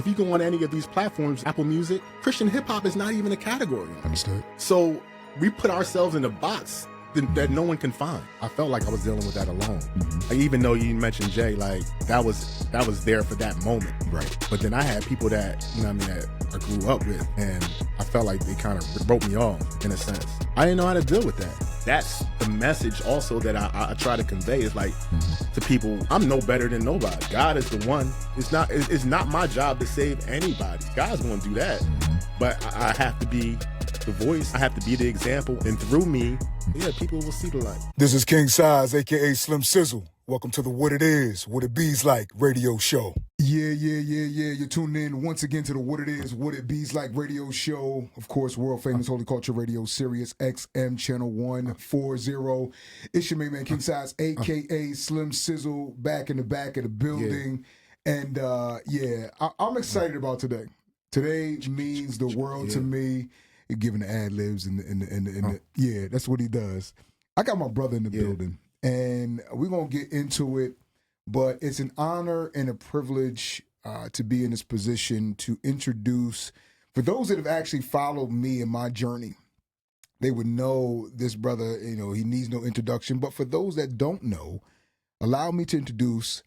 If you go on any of these platforms, Apple Music, Christian hip hop is not even a category. Understood. So we put ourselves in a box that no one can find. I felt like I was dealing with that alone. Like, even though you mentioned Jay, like that was there for that moment. Right. But then I had people that, you know what I mean, that I grew up with, and I felt like they kind of broke me off in a sense. I didn't know how to deal with that. That's the message also that I try to convey is like to people, I'm no better than nobody. God is the one. It's not my job to save anybody. God's going to do that. But I have to be the voice. I have to be the example. And through me, people will see the light. This is King Cyz, a.k.a. Slim Sizzle. Welcome to the What It Is, What It Bees Like radio show. Yeah. You're tuned in once again to the What It Is, What It Bees Like radio show. Of course, world famous Holy Culture Radio, Sirius XM Channel 140. It's your main man, King Cyz, a.k.a. Slim Sizzle, back in the back of the building. Yeah. And I'm excited about today. Today means the world to me. Giving the ad libs and that's what he does. I got my brother in the building, and we're gonna get into it. But it's an honor and a privilege to be in this position to introduce. For those that have actually followed me in my journey, they would know this brother. You know, he needs no introduction. But for those that don't know, allow me to introduce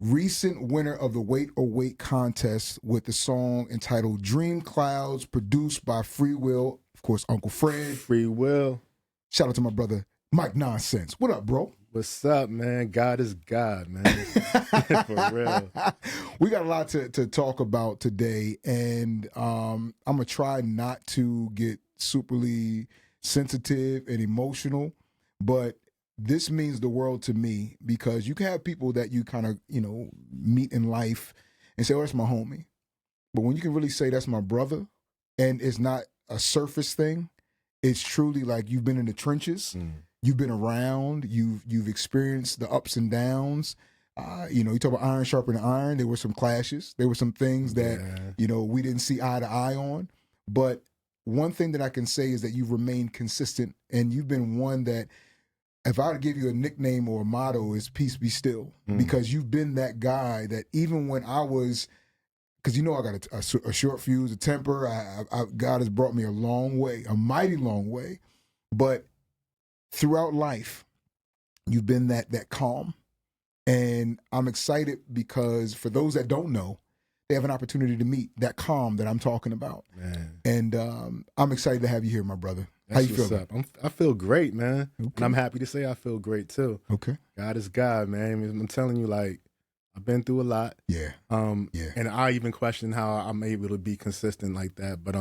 recent winner of the Wait or Wait contest with the song entitled Dream Clouds, produced by Free Will, of course, Uncle Fred. Free Will. Shout out to my brother, Mike Nonsense. What up, bro? What's up, man? God is God, man. For real. We got a lot to talk about today, and I'm going to try not to get superly sensitive and emotional, but this means the world to me because you can have people that you kind of, meet in life and say, oh, that's my homie. But when you can really say that's my brother, and it's not a surface thing, it's truly like you've been in the trenches, you've been around, you've experienced the ups and downs. You talk about iron sharpening iron. There were some clashes. There were some things that, we didn't see eye to eye on. But one thing that I can say is that you've remained consistent, and you've been one that, if I were to give you a nickname or a motto, is peace be still, because you've been that guy that even when I was, because I got a short fuse, a temper, God has brought me a long way, a mighty long way, but throughout life, you've been that calm, and I'm excited because for those that don't know, they have an opportunity to meet that calm that I'm talking about, man. And I'm excited to have you here, my brother. How you feel? I feel great, man. Okay. And I'm happy to say I feel great too. Okay. God is God, man. I'm telling you, like, I've been through a lot. Yeah. And I even question how I'm able to be consistent like that. But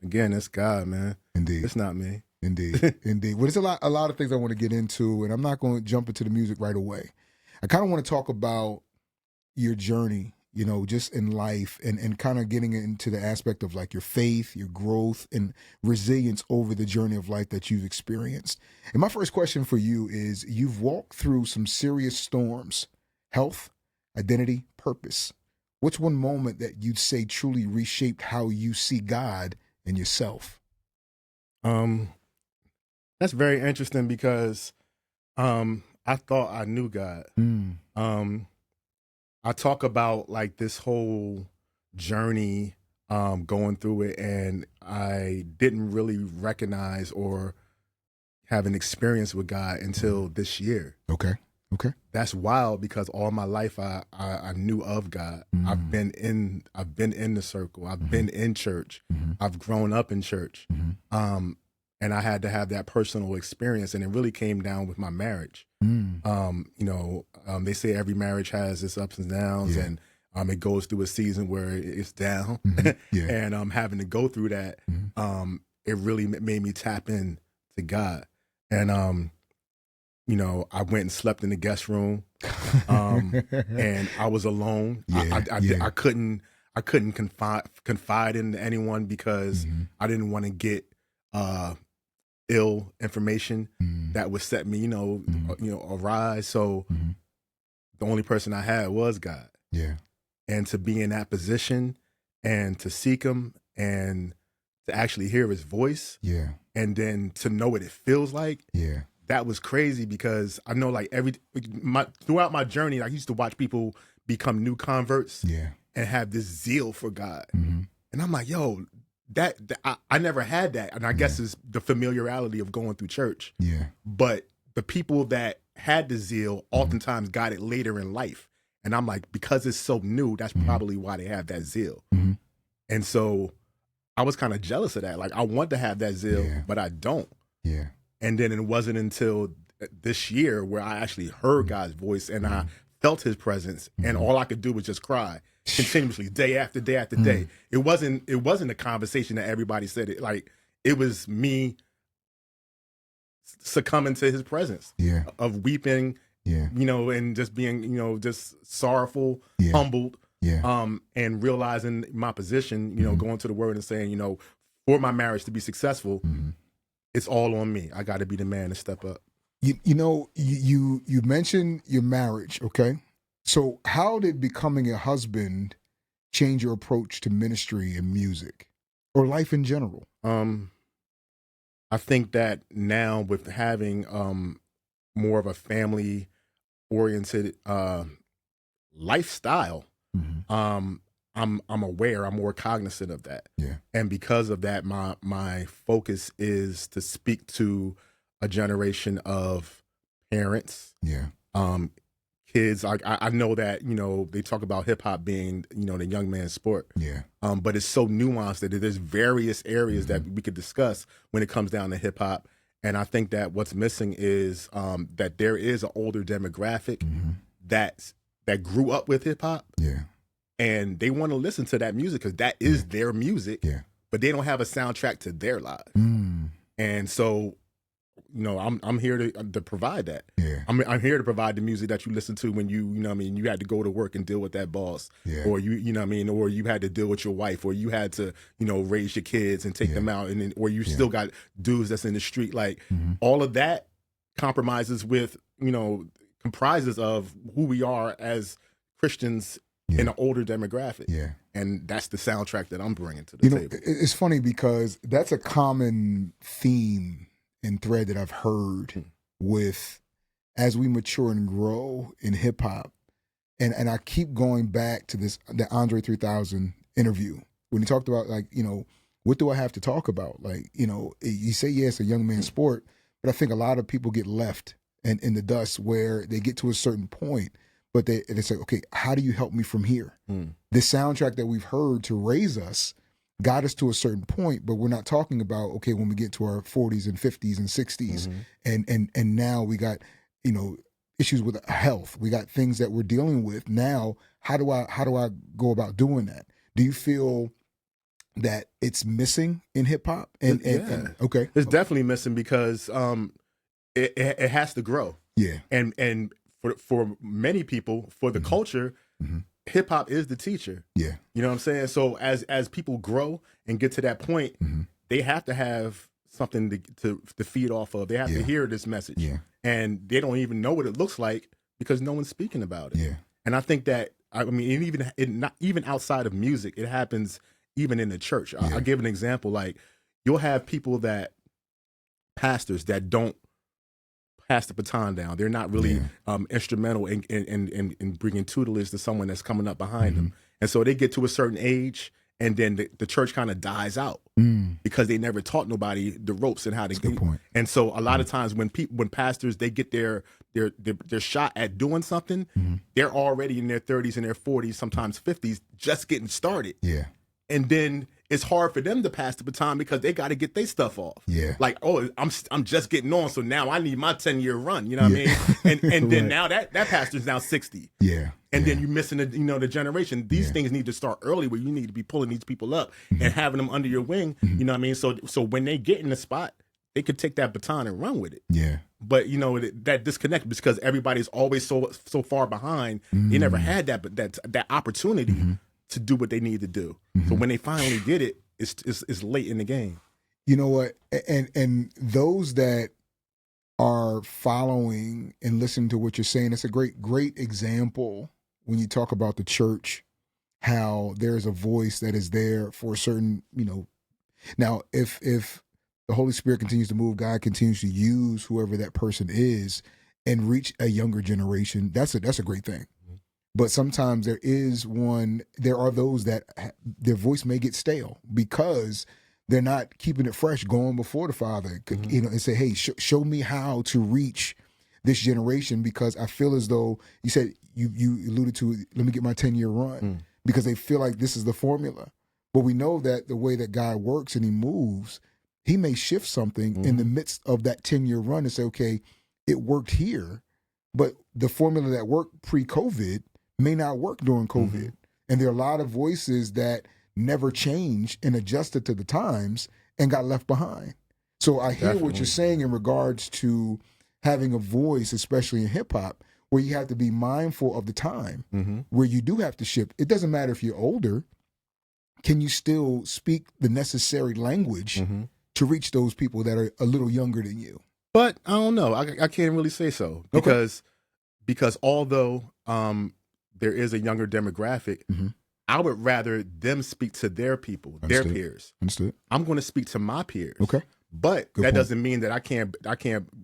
again, it's God, man. Indeed. It's not me. Indeed. Indeed. Well, there's a lot of things I want to get into, and I'm not going to jump into the music right away. I kind of want to talk about your journey, just in life, and kind of getting into the aspect of like your faith, your growth, and resilience over the journey of life that you've experienced. And my first question for you is, you've walked through some serious storms: health, identity, purpose. What's one moment that you'd say truly reshaped how you see God and yourself? That's very interesting because I thought I knew God. I talk about like this whole journey going through it, and I didn't really recognize or have an experience with God until this year. Okay. That's wild because all my life I knew of God. I've been in the circle. I've been in church. I've grown up in church. And I had to have that personal experience, and it really came down with my marriage. They say every marriage has its ups and downs, and it goes through a season where it's down. And having to go through that, it really made me tap in to God. And I went and slept in the guest room, and I was alone. I couldn't confide in anyone because I didn't want to get ill information that would set me, awry. So the only person I had was God. Yeah. And to be in that position and to seek him and to actually hear his voice. Yeah. And then to know what it feels like. Yeah. That was crazy because I know like throughout my journey, I used to watch people become new converts. Yeah. and have this zeal for God. Mm-hmm. And I'm like, yo, I never had that. And I guess it's the familiarity of going through church. Yeah. But the people that had the zeal oftentimes got it later in life. And I'm like, because it's so new, that's probably why they have that zeal. Mm-hmm. And so I was kind of jealous of that. Like, I want to have that zeal, but I don't. Yeah. And then it wasn't until this year where I actually heard God's voice and I felt his presence, and all I could do was just cry continuously, day after day after day. It wasn't a conversation that everybody said it. Like, it was me succumbing to his presence, of weeping, you know, and just being, you know, just sorrowful, humbled, and realizing my position, you know, going to the word and saying, you know, for my marriage to be successful, it's all on me. I got to be the man to step up. You know, you mentioned your marriage, okay? So how did becoming a husband change your approach to ministry and music or life in general? I think that now with having more of a family oriented lifestyle, I'm aware, I'm more cognizant of that. Yeah. And because of that, my focus is to speak to a generation of parents, kids. I know that, you know, they talk about hip hop being, you know, the young man's sport. Yeah. But it's so nuanced that there's various areas that we could discuss when it comes down to hip hop. And I think that what's missing is that there is an older demographic that grew up with hip hop. Yeah. And they want to listen to that music because that is their music. Yeah. But they don't have a soundtrack to their lives. And so, you know, I'm here to provide that. Yeah. I'm here to provide the music that you listen to when you know what I mean, you had to go to work and deal with that boss. Yeah. Or you know what I mean, or you had to deal with your wife, or you had to, you know, raise your kids and take them out, and then, or you still got dudes that's in the street. Like all of that comprises of who we are as Christians in an older demographic. Yeah. And that's the soundtrack that I'm bringing to the table. It's funny because that's a common theme and thread that I've heard with as we mature and grow in hip hop. And I keep going back to the Andre 3000 interview when he talked about, like, you know, what do I have to talk about? Like, you know, you say, it's a young man's sport, but I think a lot of people get left in the dust where they get to a certain point, but they say, okay, how do you help me from here? The soundtrack that we've heard to raise us got us to a certain point, but we're not talking about, okay, when we get to our 40s and 50s and 60s, and now we got, you know, issues with health. We got things that we're dealing with now. How do I go about doing that? Do you feel that it's missing in hip hop? And okay, it's definitely missing because it has to grow. Yeah, and for many people, for the culture. Hip hop is the teacher. Yeah. You know what I'm saying? So as people grow and get to that point, they have to have something to feed off of. They have to hear this message. Yeah. And they don't even know what it looks like because no one's speaking about it. Yeah. And I think that, I mean, not even outside of music, it happens even in the church. I'll give an example. Like, you'll have people pastors that don't pass the baton down. They're not really instrumental in bringing tutelage to someone that's coming up behind them. And so they get to a certain age, and then the church kind of dies out because they never taught nobody the ropes and how to get. And so a lot of times when pastors, they get their shot at doing something, they're already in their 30s and their 40s, sometimes 50s, just getting started. Yeah. And then it's hard for them to pass the baton because they got to get their stuff off. Yeah. Like, oh, I'm just getting on, so now I need my 10-year run. You know what I mean? And then now that pastor's now 60. Yeah. And then you're missing the generation. These things need to start early, where you need to be pulling these people up and having them under your wing. You know what I mean? So when they get in the spot, they could take that baton and run with it. Yeah. But you know that disconnect, because everybody's always so far behind. They never had that opportunity to do what they need to do. So when they finally get it, it's late in the game. You know what? And those that are following and listening to what you're saying, it's a great example when you talk about the church, how there's a voice that is there for a certain, you know. Now, if the Holy Spirit continues to move, God continues to use whoever that person is and reach a younger generation, that's a great thing. But sometimes there are those that their voice may get stale because they're not keeping it fresh, going before the Father, and say, hey, show me how to reach this generation, because I feel as though you said, you alluded to, let me get my 10-year run, because they feel like this is the formula. But we know that the way that God works and he moves, he may shift something in the midst of that 10-year run and say, okay, it worked here, but the formula that worked pre-COVID may not work during COVID. And there are a lot of voices that never changed and adjusted to the times and got left behind. So I hear what you're saying in regards to having a voice, especially in hip hop, where you have to be mindful of the time, where you do have to shift. It doesn't matter if you're older. Can you still speak the necessary language to reach those people that are a little younger than you? But I don't know. I can't really say so, because although there is a younger demographic, I would rather them speak to their people, their peers. Understood. I'm going to speak to my peers. Okay. But that doesn't mean that I can't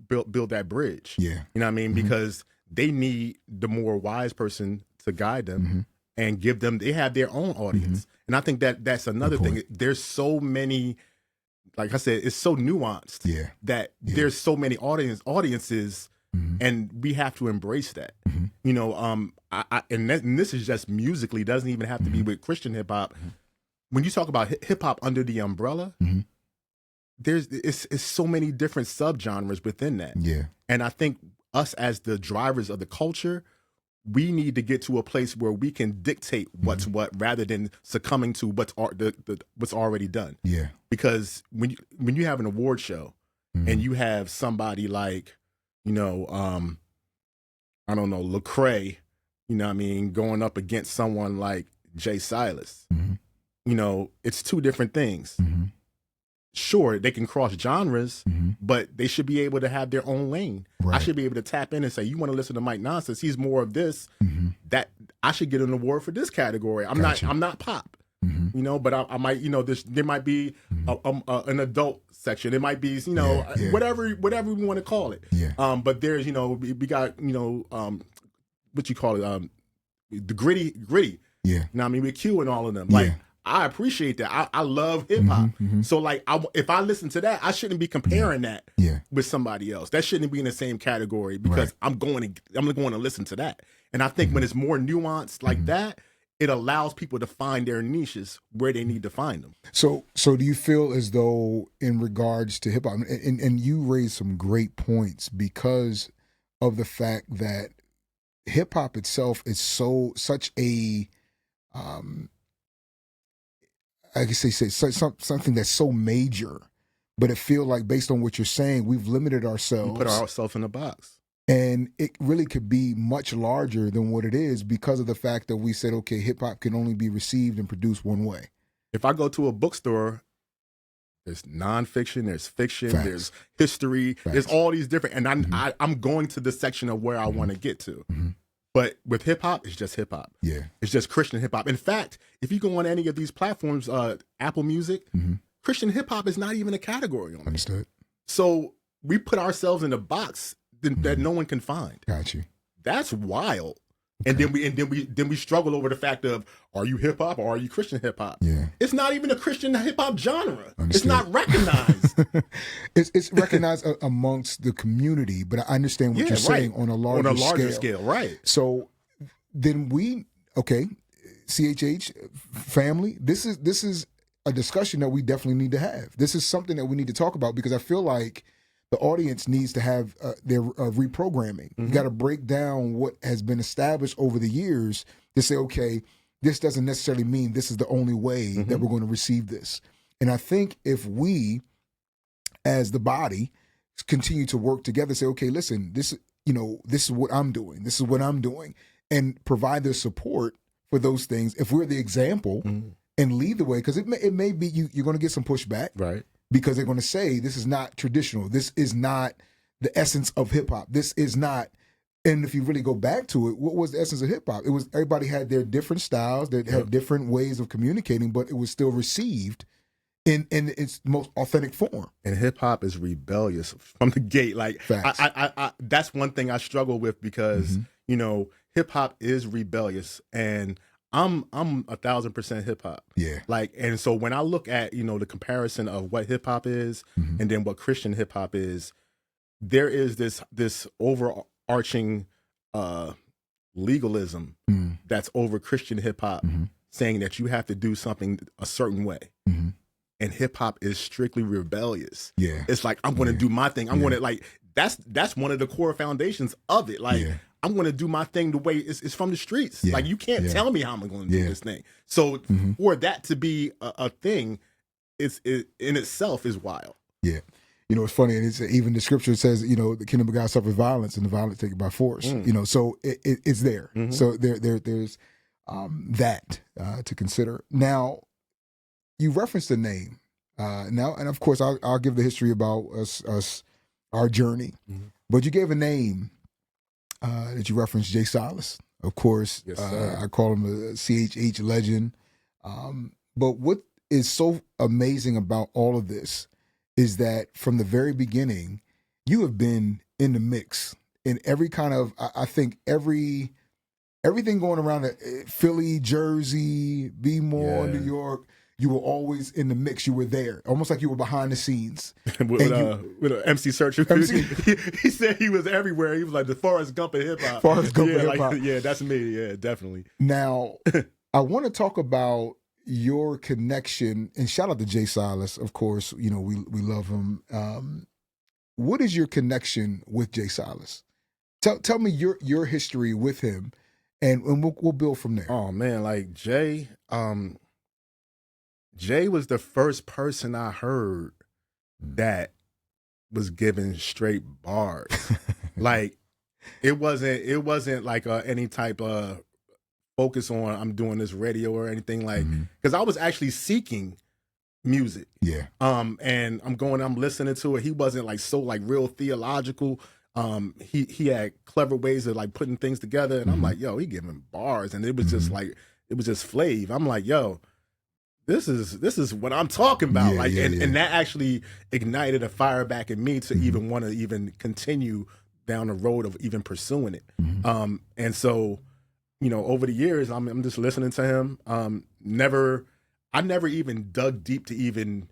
build that bridge. Yeah. You know what I mean? Because they need the more wise person to guide them and give them, they have their own audience. And I think that's another thing. There's so many, like I said, it's so nuanced that there's so many audiences, and we have to embrace that. You know, and this is just musically, doesn't even have to be with Christian hip hop. When you talk about hip hop under the umbrella, it's so many different subgenres within that. Yeah. And I think us as the drivers of the culture, we need to get to a place where we can dictate what's what, rather than succumbing to what's already done. Yeah. Because when you have an award show and you have somebody like, you know, I don't know, Lecrae, you know what I mean, going up against someone like Jay Silas, you know, it's two different things. Sure, they can cross genres, but they should be able to have their own lane. Right. I should be able to tap in and say, you want to listen to Mike Nonsense, he's more of this, that I should get an award for this category. I'm not pop, you know, but I might, you know, there might be an adult section. It might be, you know, whatever we want to call it. Yeah. But there's, you know, we got, you know, what you call it, the gritty. Yeah. You know what I mean? With Q and all of them. Like, I appreciate that. I love hip hop. So like, if I listen to that, I shouldn't be comparing that with somebody else. That shouldn't be in the same category, because I'm going to listen to that. And I think when it's more nuanced like that, it allows people to find their niches where they need to find them. So do you feel as though, in regards to hip hop, and you raised some great points because of the fact that hip hop itself is such a I could say something that's so major, but it feels like, based on what you're saying, we've limited ourselves. We put ourselves in a box. And it really could be much larger than what it is, because of the fact that we said, okay, hip hop can only be received and produced one way. If I go to a bookstore, there's nonfiction, there's fiction, there's history, there's all these different, and I'm going to the section of where I want to get to. But with hip hop, it's just hip hop. Yeah. It's just Christian hip hop. In fact, if you go on any of these platforms, Apple Music, Christian hip hop is not even a category on it. Understood. So we put ourselves in a box that no one can find. Got you. That's wild. Okay. And then we struggle over the fact of, are you hip hop or are you Christian hip hop? Yeah. It's not even a Christian hip hop genre. Understood. It's not recognized. It's recognized amongst the community, but I understand what you're saying on a larger scale. Right. So then CHH family, this is a discussion that we definitely need to have. This is something that we need to talk about, because I feel like the audience needs to have their reprogramming. You got to break down what has been established over the years to say, okay, this doesn't necessarily mean this is the only way that we're going to receive this. And I think if we, as the body, continue to work together, say, okay, listen, this is what I'm doing. This is what I'm doing. And provide the support for those things. If we're the example and lead the way, because it may be you're going to get some pushback. Right. Because they're going to say, this is not traditional. This is not the essence of hip hop. This is not. And if you really go back to it, what was the essence of hip hop? It was, everybody had their different styles, they had different ways of communicating, but it was still received in its most authentic form. And hip hop is rebellious from the gate. Like, I that's one thing I struggle with, because you know, hip hop is rebellious, and I'm 1,000% hip hop. Yeah. Like, and so when I look at, you know, the comparison of what hip hop is and then what Christian hip hop is, there is this overarching legalism that's over Christian hip hop, saying that you have to do something a certain way. And hip hop is strictly rebellious. Yeah. It's like, I'm going to do my thing. I'm going to, like, that's one of the core foundations of it. Like, I'm going to do my thing the way it's from the streets. Like, you can't tell me how I'm going to do this thing. So for that to be a thing, it in itself is wild. Yeah. You know, it's funny, and it's even the scripture says, you know, the kingdom of God suffers violence, and the violence take it by force. You know, so it's there. So there's that to consider. Now, you referenced the name. Now, and of course, I'll give the history about us, our journey. But you gave a name that you referenced, Jay Silas. Of course, Yes, sir. I call him a CHH legend. But what is so amazing about all of this is that from the very beginning, you have been in the mix in every kind of, I think everything going around Philly, Jersey, B-More, New York. You were always in the mix. You were there, almost like you were behind the scenes. with MC Search, he said he was everywhere. He was like the Forrest Gump of hip hop. Forrest Gump of hip hop. Yeah, that's me. Yeah, definitely. Now, I want to talk about your connection, and shout out to Jay Silas. Of course, you know we love him. What is your connection with Jay Silas? Tell me your history with him, and we'll build from there. Oh man, like Jay. Jay was the first person I heard that was giving straight bars. Like it wasn't like any type of focus on I'm doing this radio or anything, like, because I was actually seeking music. Yeah. And I'm listening to it. He wasn't like so like real theological. He had clever ways of like putting things together, and I'm like, yo, he giving bars, and it was just like it was just flav. I'm like, yo, this is what I'm talking about. And that actually ignited a fire back in me to even want to even continue down the road of even pursuing it. And so, you know, over the years, I'm just listening to him. I never even dug deep to even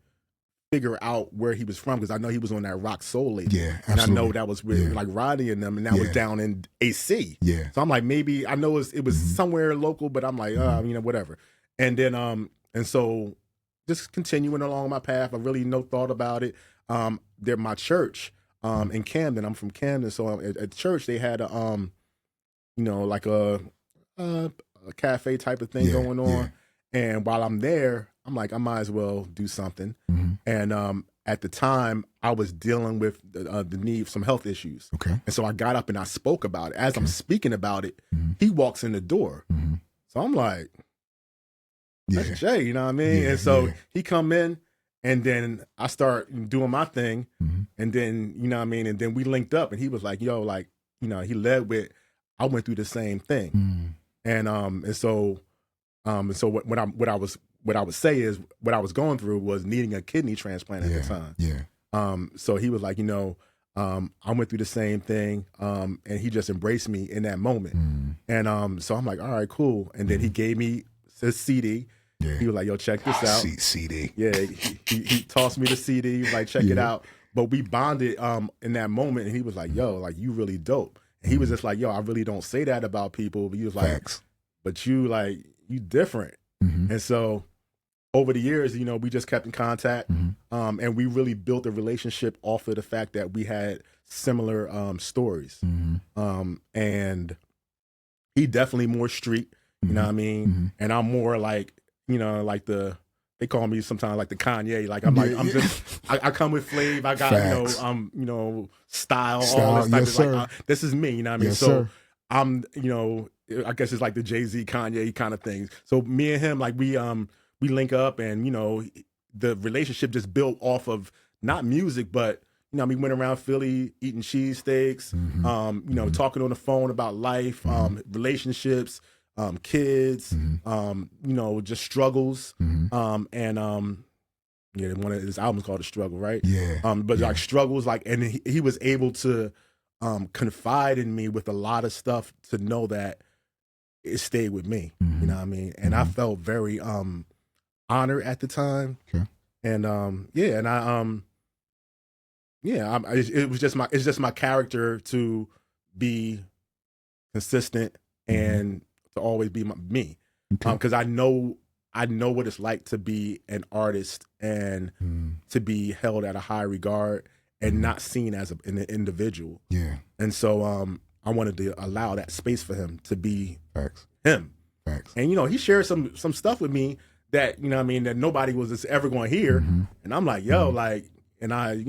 figure out where he was from, because I know he was on that rock soul label. Yeah, and I know that was with like Roddy and them, and that was down in AC. Yeah. So I'm like, maybe I know it was somewhere local, but I'm like, you know, whatever. And then and so just continuing along my path, I really no thought about it. They're my church in Camden. I'm from Camden, so at church they had a you know, like a cafe type of thing going on. Yeah. And while I'm there, I'm like, I might as well do something. And at the time, I was dealing with the need for some health issues. Okay. And so I got up and I spoke about it. As I'm speaking about it, he walks in the door. So I'm like, that's Jay, you know what I mean? And so he come in, and then I start doing my thing. And then, you know what I mean? And then we linked up, and he was like, yo, like, you know, he led with, I went through the same thing. And so what I would say is what I was going through was needing a kidney transplant at the time. So he was like, you know, I went through the same thing, and he just embraced me in that moment. And so I'm like, all right, cool. And then he gave me his CD. He was like, yo, check this out. CD. Yeah, he tossed me the CD. He was like, check it out. But we bonded in that moment, and he was like, yo, like, you really dope. And he was just like, yo, I really don't say that about people. But he was like, Facts. but you, like, you different. And so over the years, you know, we just kept in contact, and we really built a relationship off of the fact that we had similar stories. And he definitely more street, you know what I mean? And I'm more like, you know, like they call me sometimes like the Kanye. Like I'm I come with flav. I got Facts. you know, style, all this type of like this is me. You know what I mean? So I'm, you know, I guess it's like the Jay-Z, Kanye kind of thing. So me and him, like we link up, and you know, the relationship just built off of not music, but you know, we went around Philly eating cheesesteaks, you know, talking on the phone about life, relationships. Kids, you know, just struggles, and one of his albums called "The Struggle," right? But like struggles, like, and he was able to confide in me with a lot of stuff to know that it stayed with me. You know what I mean? And I felt very honored at the time. Okay. And yeah, and it was just my character to be consistent and to always be me. Okay. Because I know what it's like to be an artist and to be held at a high regard and not seen as an individual. Yeah. And so I wanted to allow that space for him to be Facts. him. Facts. And he shared some stuff with me that what I mean, that nobody was ever going to hear. And I'm like, yo, like, and I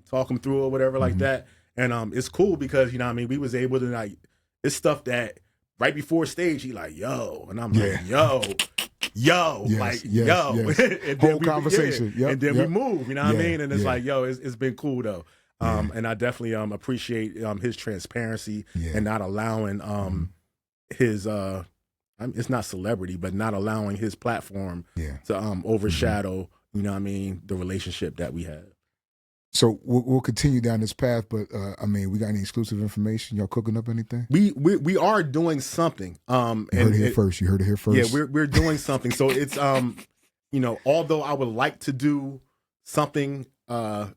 talk him through or whatever like that. And it's cool because what I mean, we was able to like, it's stuff that right before stage he like, yo, and I'm like, yo, like, yo, and whole conversation. And then we move, what I mean? And it's like, yo, it's been cool though. And I definitely appreciate his transparency and not allowing his it's not celebrity, but not allowing his platform to overshadow, what I mean, the relationship that we have. So we'll continue down this path, but I mean, we got any exclusive information? Y'all cooking up anything? We are doing something. You heard it here first. You heard it here first. Yeah, we're doing something. So it's although I would like to do something, we're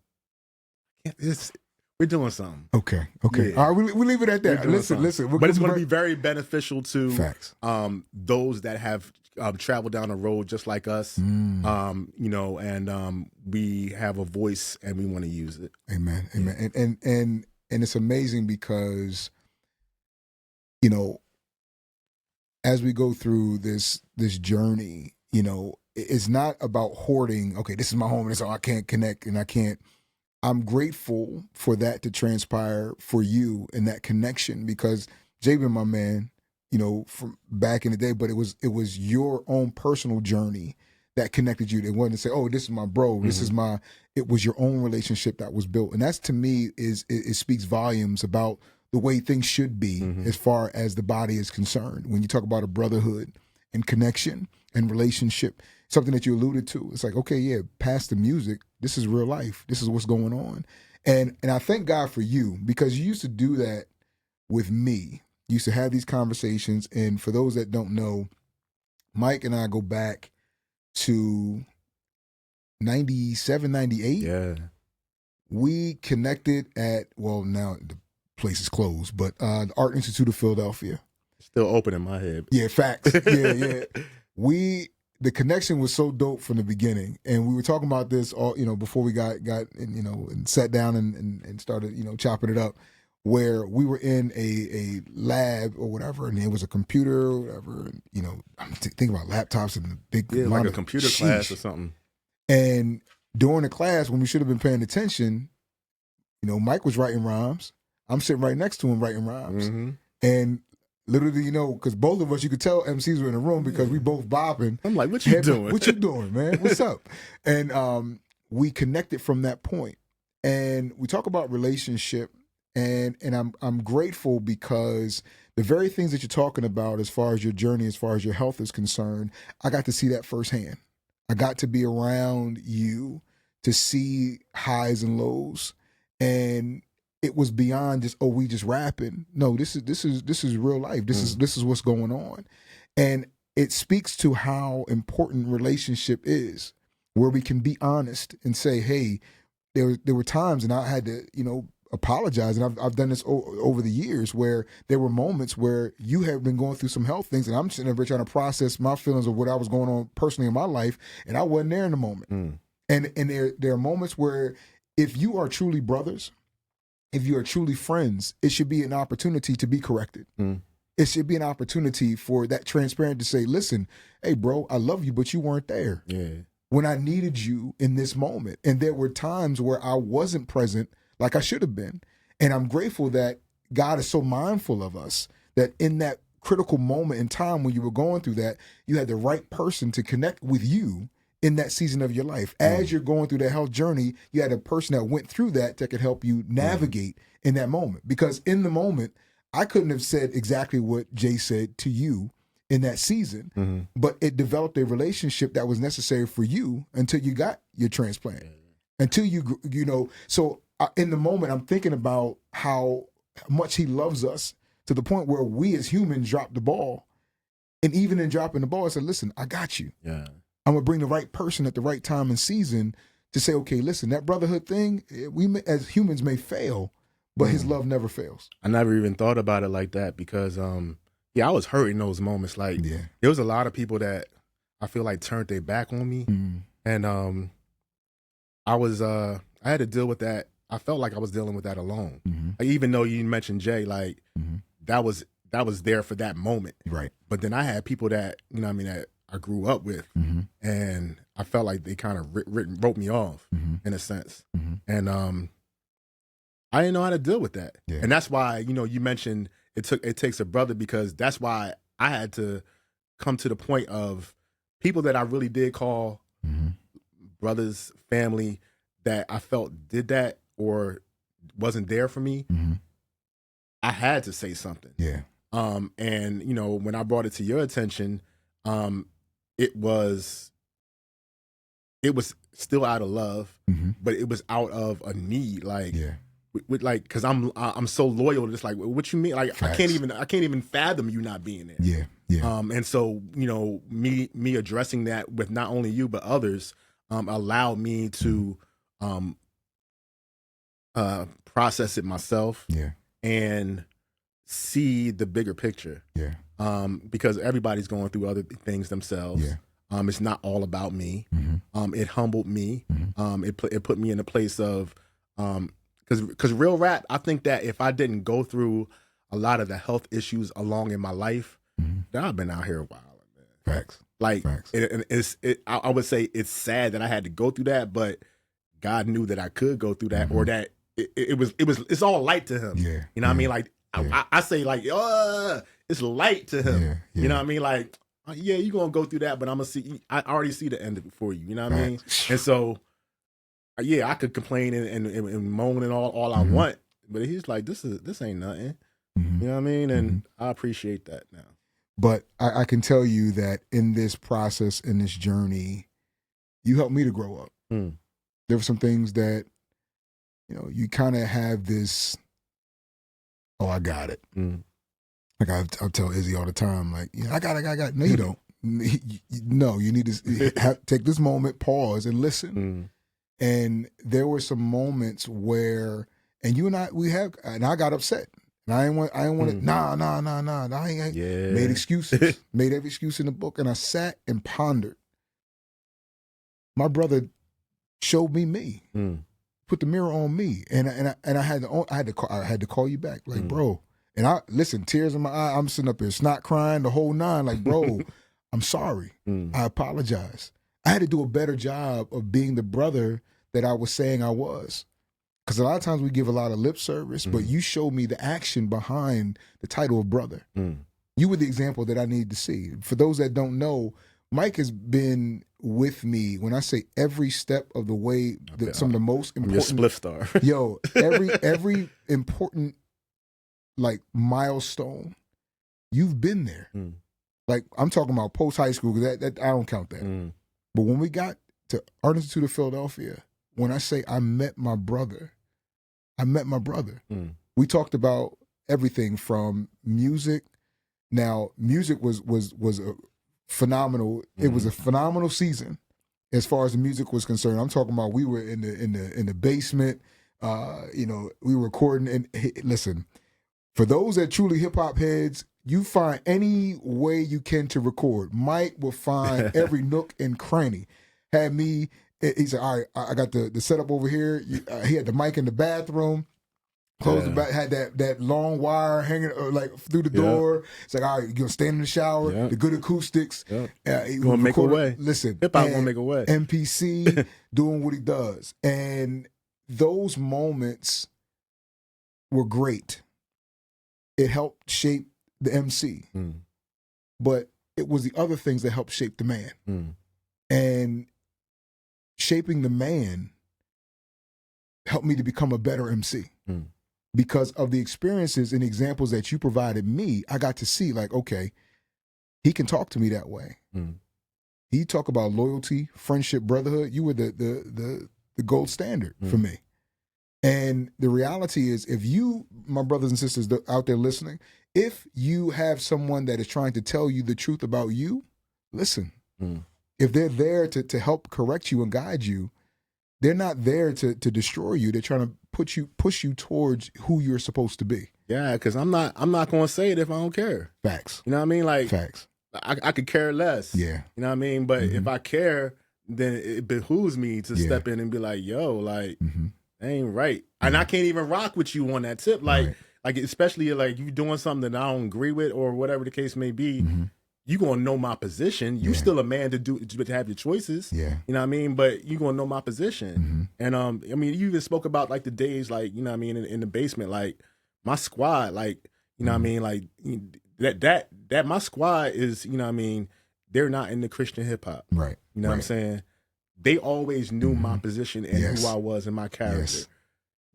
doing something. Okay. Yeah. All right, we leave it at that. Listen. But it's going to be very beneficial to facts. Those that have traveled down the road just like us, and we have a voice and we want to use it. Amen. And it's amazing because, as we go through this journey, it's not about hoarding. Okay, this is my home, and so I can't connect, and I can't. I'm grateful for that to transpire for you and that connection because Jay been my man, from back in the day, but it was your own personal journey that connected you. It wasn't to say, oh, this is my bro, this is it was your own relationship that was built. And that's, to me, it speaks volumes about the way things should be as far as the body is concerned. When you talk about a brotherhood and connection and relationship, something that you alluded to, it's like, okay, yeah, past the music, this is real life. This is what's going on. And I thank God for you because you used to do that with me. You used to have these conversations. And for those that don't know, Mike and I go back to 97, 98. Yeah. We connected at, well, now the place is closed, but the Art Institute of Philadelphia. Still open in my head. Yeah, facts. Yeah. The connection was so dope from the beginning, and we were talking about this all, before we got and sat down and started, chopping it up, where we were in a lab or whatever, and it was a computer or whatever, and, I'm thinking about laptops and the big, like a computer class or something. And during the class, when we should have been paying attention, Mike was writing rhymes. I'm sitting right next to him writing rhymes, and literally, because both of us, you could tell MCs were in the room because we both bopping. I'm like, what you doing? What you doing, man? What's up? And we connected from that point. And we talk about relationship, and I'm grateful because the very things that you're talking about as far as your journey, as far as your health is concerned, I got to see that firsthand. I got to be around you to see highs and lows. And it was beyond just, we just rapping. No, this is real life. This is what's going on. And it speaks to how important relationship is, where we can be honest and say, hey, there were times, and I had to, apologize. And I've done this over the years, where there were moments where you have been going through some health things, and I'm sitting there trying to process my feelings of what I was going on personally in my life, and I wasn't there in the moment. And there are moments where if you are truly brothers, if you are truly friends, it should be an opportunity to be corrected. It should be an opportunity for that transparent to say, listen, hey, bro, I love you, but you weren't there when I needed you in this moment. And there were times where I wasn't present like I should have been. And I'm grateful that God is so mindful of us that in that critical moment in time when you were going through that, you had the right person to connect with you in that season of your life. As you're going through that health journey, you had a person that went through that could help you navigate in that moment. Because in the moment, I couldn't have said exactly what Jay said to you in that season, but it developed a relationship that was necessary for you until you got your transplant. Until so in the moment, I'm thinking about how much he loves us to the point where we as humans dropped the ball And even in dropping the ball, I said, listen, I got you. Yeah. I'm going to bring the right person at the right time and season to say, okay, listen, that brotherhood thing, as humans may fail, but his love never fails. I never even thought about it like that because, I was hurt in those moments. Like, there was a lot of people that I feel like turned their back on me. And I had to deal with that. I felt like I was dealing with that alone. Like, even though you mentioned Jay, like, that was there for that moment. Right. But then I had people that, that I grew up with, and I felt like they kind of wrote me off in a sense. And I didn't know how to deal with that. And that's why, you mentioned it takes a brother, because that's why I had to come to the point of people that I really did call brothers, family, that I felt did that or wasn't there for me. I had to say something. And when I brought it to your attention, it was still out of love, but it was out of a need. Like, like, because I'm so loyal to this. Like, what you mean? Like, facts. I can't even fathom you not being there. And so me addressing that with not only you but others allowed me to process it myself. And see the bigger picture. Because everybody's going through other things themselves. It's not all about me. It humbled me. It put me in a place of because real rap, I think that if I didn't go through a lot of the health issues along in my life, then I've been out here a while. Man. Facts. Like, Facts. I would say it's sad that I had to go through that, but God knew that I could go through that, or that it's all light to him. You know what I mean? Like, I say, like, it's light to him. You know what I mean? Like, you're gonna go through that, but I'm gonna see. I already see the end of it for you. You know what I mean? And so, I could complain and moan and all I want, but he's like, this ain't nothing. You know what I mean? And I appreciate that now. But I can tell you that in this process, in this journey, you helped me to grow up. There were some things that, you kind of have this, oh, I got it. Like I'll tell Izzy all the time, like, I got it. No, you don't. No, you need to take this moment, pause, and listen. And there were some moments where, and you and I, and I got upset. And I ain't want to, nah. I ain't made excuses, made every excuse in the book. And I sat and pondered. My brother showed me, put the mirror on me. And I had to call you back, like, bro. And I listen, tears in my eye. I'm sitting up here, snot crying, the whole nine. Like, bro, I'm sorry. I apologize. I had to do a better job of being the brother that I was saying I was. Because a lot of times we give a lot of lip service, but you showed me the action behind the title of brother. You were the example that I needed to see. For those that don't know, Mike has been with me when I say every step of the way. Some of the most important. I'm your spliff star. Yo, every important like milestone, you've been there. Like, I'm talking about post high school, because that I don't count that. But when we got to Art Institute of Philadelphia, when I say I met my brother. We talked about everything from music. Now, music was a phenomenal. It was a phenomenal season as far as the music was concerned. I'm talking about we were in the basement. We were recording. And listen, for those that truly hip hop heads, you find any way you can to record. Mike will find every nook and cranny. Had me. He said, all right, I got the setup over here. He had the mic in the bathroom. Closed the back, had that long wire hanging like through the door. It's like, all right, you're going to stand in the shower, the good acoustics. Going to make a way. Listen. Hip-hop going to make a way. MPC doing what he does. And those moments were great. It helped shape the MC. But it was the other things that helped shape the man. And shaping the man helped me to become a better MC. Because of the experiences and examples that you provided me, I got to see, like, okay, he can talk to me that way. He talk about loyalty, friendship, brotherhood. You were the gold standard for me. And the reality is, if you, my brothers and sisters out there listening, if you have someone that is trying to tell you the truth about you, listen. Mm. If they're there to help correct you and guide you, they're not there to destroy you. They're trying to push you towards who you're supposed to be. Yeah, because I'm not going to say it if I don't care. Facts. You know what I mean? Like, facts. I could care less. Yeah. You know what I mean? But if I care, then it behooves me to step in and be like, yo, like, that ain't right. And I can't even rock with you on that tip. Like, especially like you doing something that I don't agree with or whatever the case may be. You gonna know my position. You still a man to have your choices. Yeah. You know what I mean? But you gonna know my position. And I mean, you even spoke about like the days, like, you know what I mean, in the basement, like my squad, like, you know what I mean, like that my squad is, you know what I mean, they're not in the Christian hip hop. Right. You know what I'm saying? They always knew my position and who I was and my character. Yes.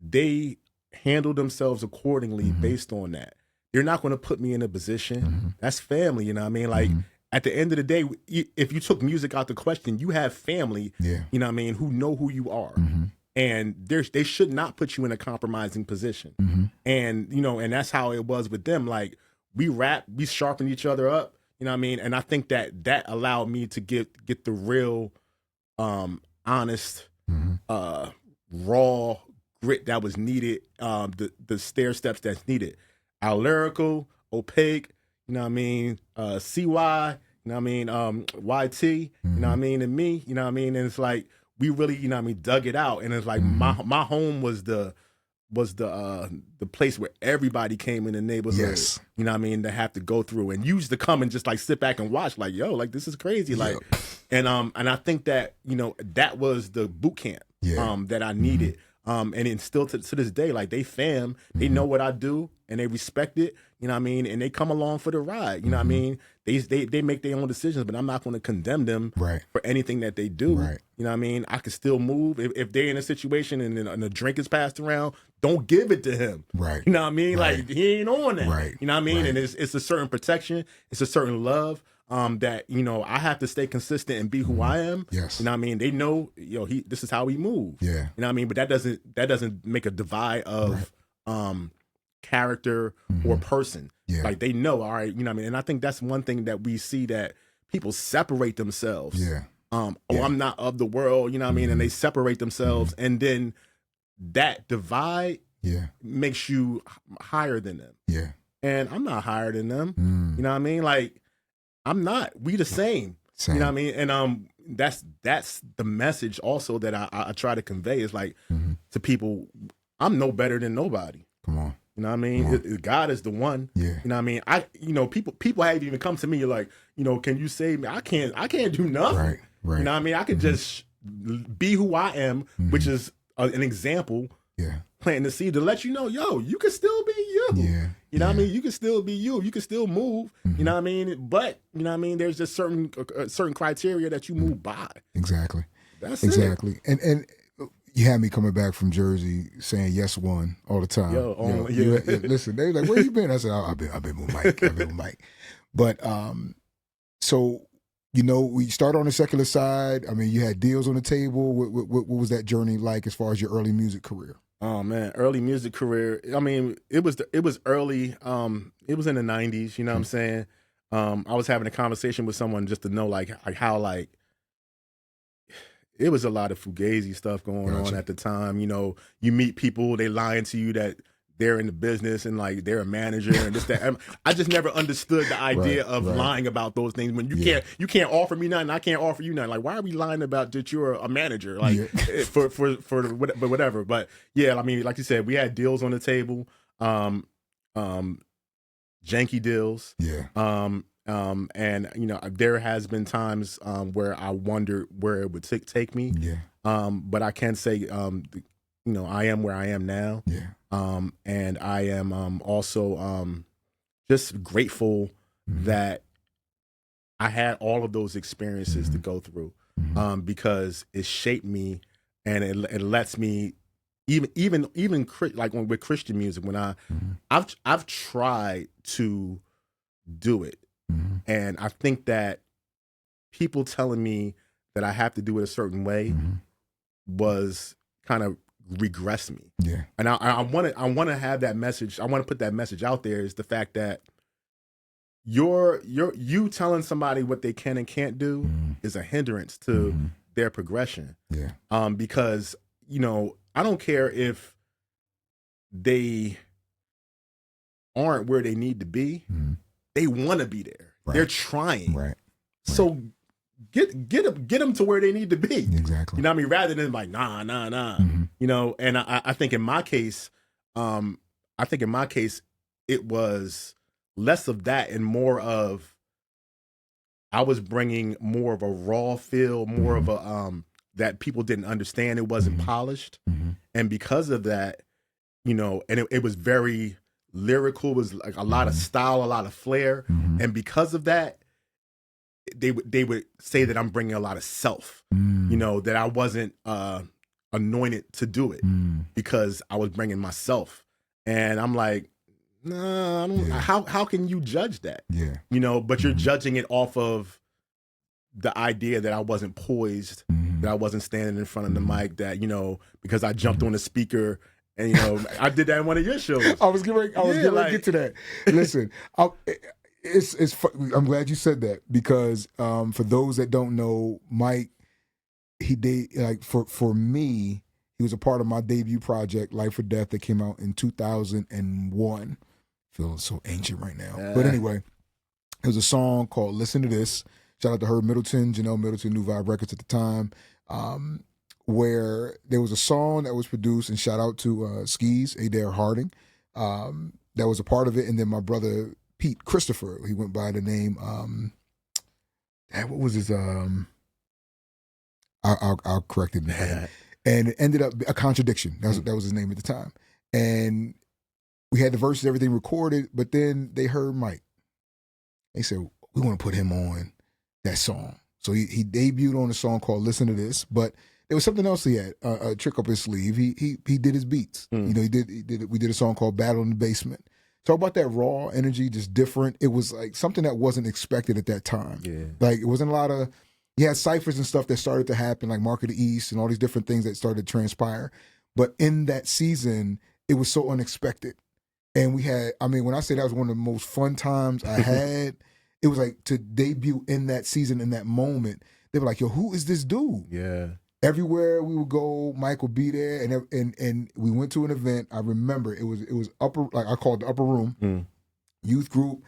They handled themselves accordingly based on that. They're not going to put me in a position. That's family, you know what I mean? Like, at the end of the day, if you took music out the question, you have family, you know what I mean, who know who you are. And they should not put you in a compromising position. And, you know, and that's how it was with them. Like, we rap, we sharpen each other up, you know what I mean? And I think that allowed me to get the real, honest, raw grit that was needed, the stair steps that's needed. Our lyrical, opaque, you know what I mean, CY, you know what I mean, YT, you know what I mean, and me, you know what I mean, and it's like we really, you know what I mean, dug it out, and it's like my home was the place where everybody came in the neighborhood, you know what I mean, to have to go through, and used to come and just like sit back and watch, like, yo, like this is crazy, like, and I think that, you know, that was the boot camp that I needed. And it's still to this day, like they fam, they know what I do and they respect it, you know what I mean? And they come along for the ride, you know what I mean? They make their own decisions, but I'm not going to condemn them for anything that they do. You know what I mean? I can still move. If they're in a situation and a drink is passed around, don't give it to him. You know what I mean? Like he ain't on that. You know what I mean? And it's a certain protection. It's a certain love. That, you know, I have to stay consistent and be who I am. You know what I mean? They know, yo, this is how we move. You know what I mean? But that doesn't make a divide of character or person. Like they know, all right, you know what I mean? And I think that's one thing that we see, that people separate themselves. Oh, I'm not of the world, you know what I mean? And they separate themselves, and then that divide makes you higher than them. And I'm not higher than them. You know what I mean? Like, I'm not. We the same. You know what I mean? And that's the message also that I try to convey, is like to people, I'm no better than nobody. Come on. You know what I mean? God is the one. You know what I mean? People have even come to me like, you know, can you save me? I can't do nothing. You know what I mean? I could just be who I am, which is an example. Planting the seed to let you know, yo, you can still be you. You know what I mean? You can still be you. You can still move. You know what I mean? But, you know what I mean? There's just certain criteria that you move by. Exactly. That's it. And you had me coming back from Jersey saying yes one all the time. Listen, they were like, where you been? I said, I've been with Mike. I've been with Mike. But so, you know, we started on the secular side. I mean, you had deals on the table. What was that journey like as far as your early music career? Oh man, early music career. I mean, it was early. It was in the 90s. You know what I'm saying? I was having a conversation with someone just to know like how like it was a lot of fugazi stuff going on at the time. You know, you meet people, they lying to you that they're in the business and like they're a manager and this that. I just never understood the idea of lying about those things when you can't offer me nothing, I can't offer you nothing. Like, why are we lying about that you're a manager? Like for whatever. But yeah, I mean, like you said, we had deals on the table, janky deals. And you know, there has been times where I wondered where it would take me. But I can say, you know, I am where I am now. And I am also just grateful that I had all of those experiences to go through, because it shaped me, and it lets me even like with Christian music, when I've tried to do it, and I think that people telling me that I have to do it a certain way was kind of regress me. Yeah. And I want to have that message. I want to put that message out there, is the fact that you telling somebody what they can and can't do is a hindrance to their progression. Yeah. Because, you know, I don't care if they aren't where they need to be. They want to be there. Right. They're trying. Right. So get them to where they need to be. Exactly. You know what I mean? Rather than like, nah. You know, and I think in my case, it was less of that and more of, I was bringing more of a raw feel, more of a that people didn't understand. It wasn't polished, and because of that, you know, and it was very lyrical. It was like a lot of style, a lot of flair, and because of that, they would say that I'm bringing a lot of self. You know, that I wasn't anointed to do it because I was bringing myself, and I'm like, no, I don't. Yeah. How can you judge that? Yeah, you know, but you're judging it off of the idea that I wasn't poised, that I wasn't standing in front of the mic, that, you know, because I jumped on a speaker and, you know, I did that in one of your shows. I was getting ready to get to that. Listen, I'm glad you said that, because for those that don't know, Mike, for me, he was a part of my debut project, Life or Death, that came out in 2001. Feeling so ancient right now. But anyway, it was a song called Listen to This. Shout out to Herb Middleton, Janelle Middleton, New Vibe Records at the time, where there was a song that was produced, and shout out to Cyz, Adair Harding, that was a part of it. And then my brother, Pete Christopher, he went by the name, what was his, I'll correct it in the head. And it ended up a contradiction. That was his name at the time. And we had the verses, everything recorded, but then they heard Mike. They said, we want to put him on that song. So he debuted on a song called Listen to This, but there was something else he had, a trick up his sleeve. He did his beats. You know, we did a song called Battle in the Basement. Talk about that raw energy, just different. It was like something that wasn't expected at that time. Yeah. Like, it wasn't a lot of, you had ciphers and stuff that started to happen, like Mark of the East and all these different things that started to transpire. But in that season, it was so unexpected. And we had, I mean, when I say that was one of the most fun times I had, it was like to debut in that season, in that moment. They were like, yo, who is this dude? Yeah. Everywhere we would go, Mike would be there. And we went to an event. I remember it was upper, like I called the upper room, youth group,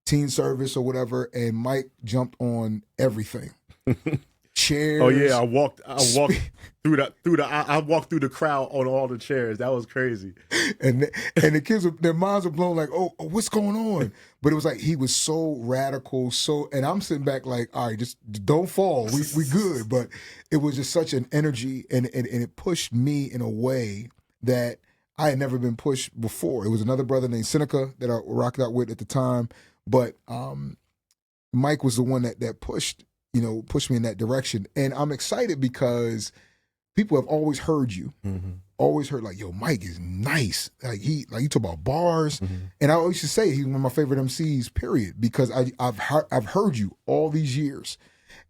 teen service or whatever. And Mike jumped on everything. Chairs. Oh yeah, I walked through the crowd on all the chairs. That was crazy. And the kids, their minds were blown, like, oh, what's going on? But it was like, he was so radical, and I'm sitting back like, all right, just don't fall. We good. But it was just such an energy, and it pushed me in a way that I had never been pushed before. It was another brother named Seneca that I rocked out with at the time, but Mike was the one that pushed me in that direction. And I'm excited because people have always heard you, always heard like, yo, Mike is nice. Like you talk about bars. And I always used to say he's one of my favorite MCs, period, because I've heard you all these years.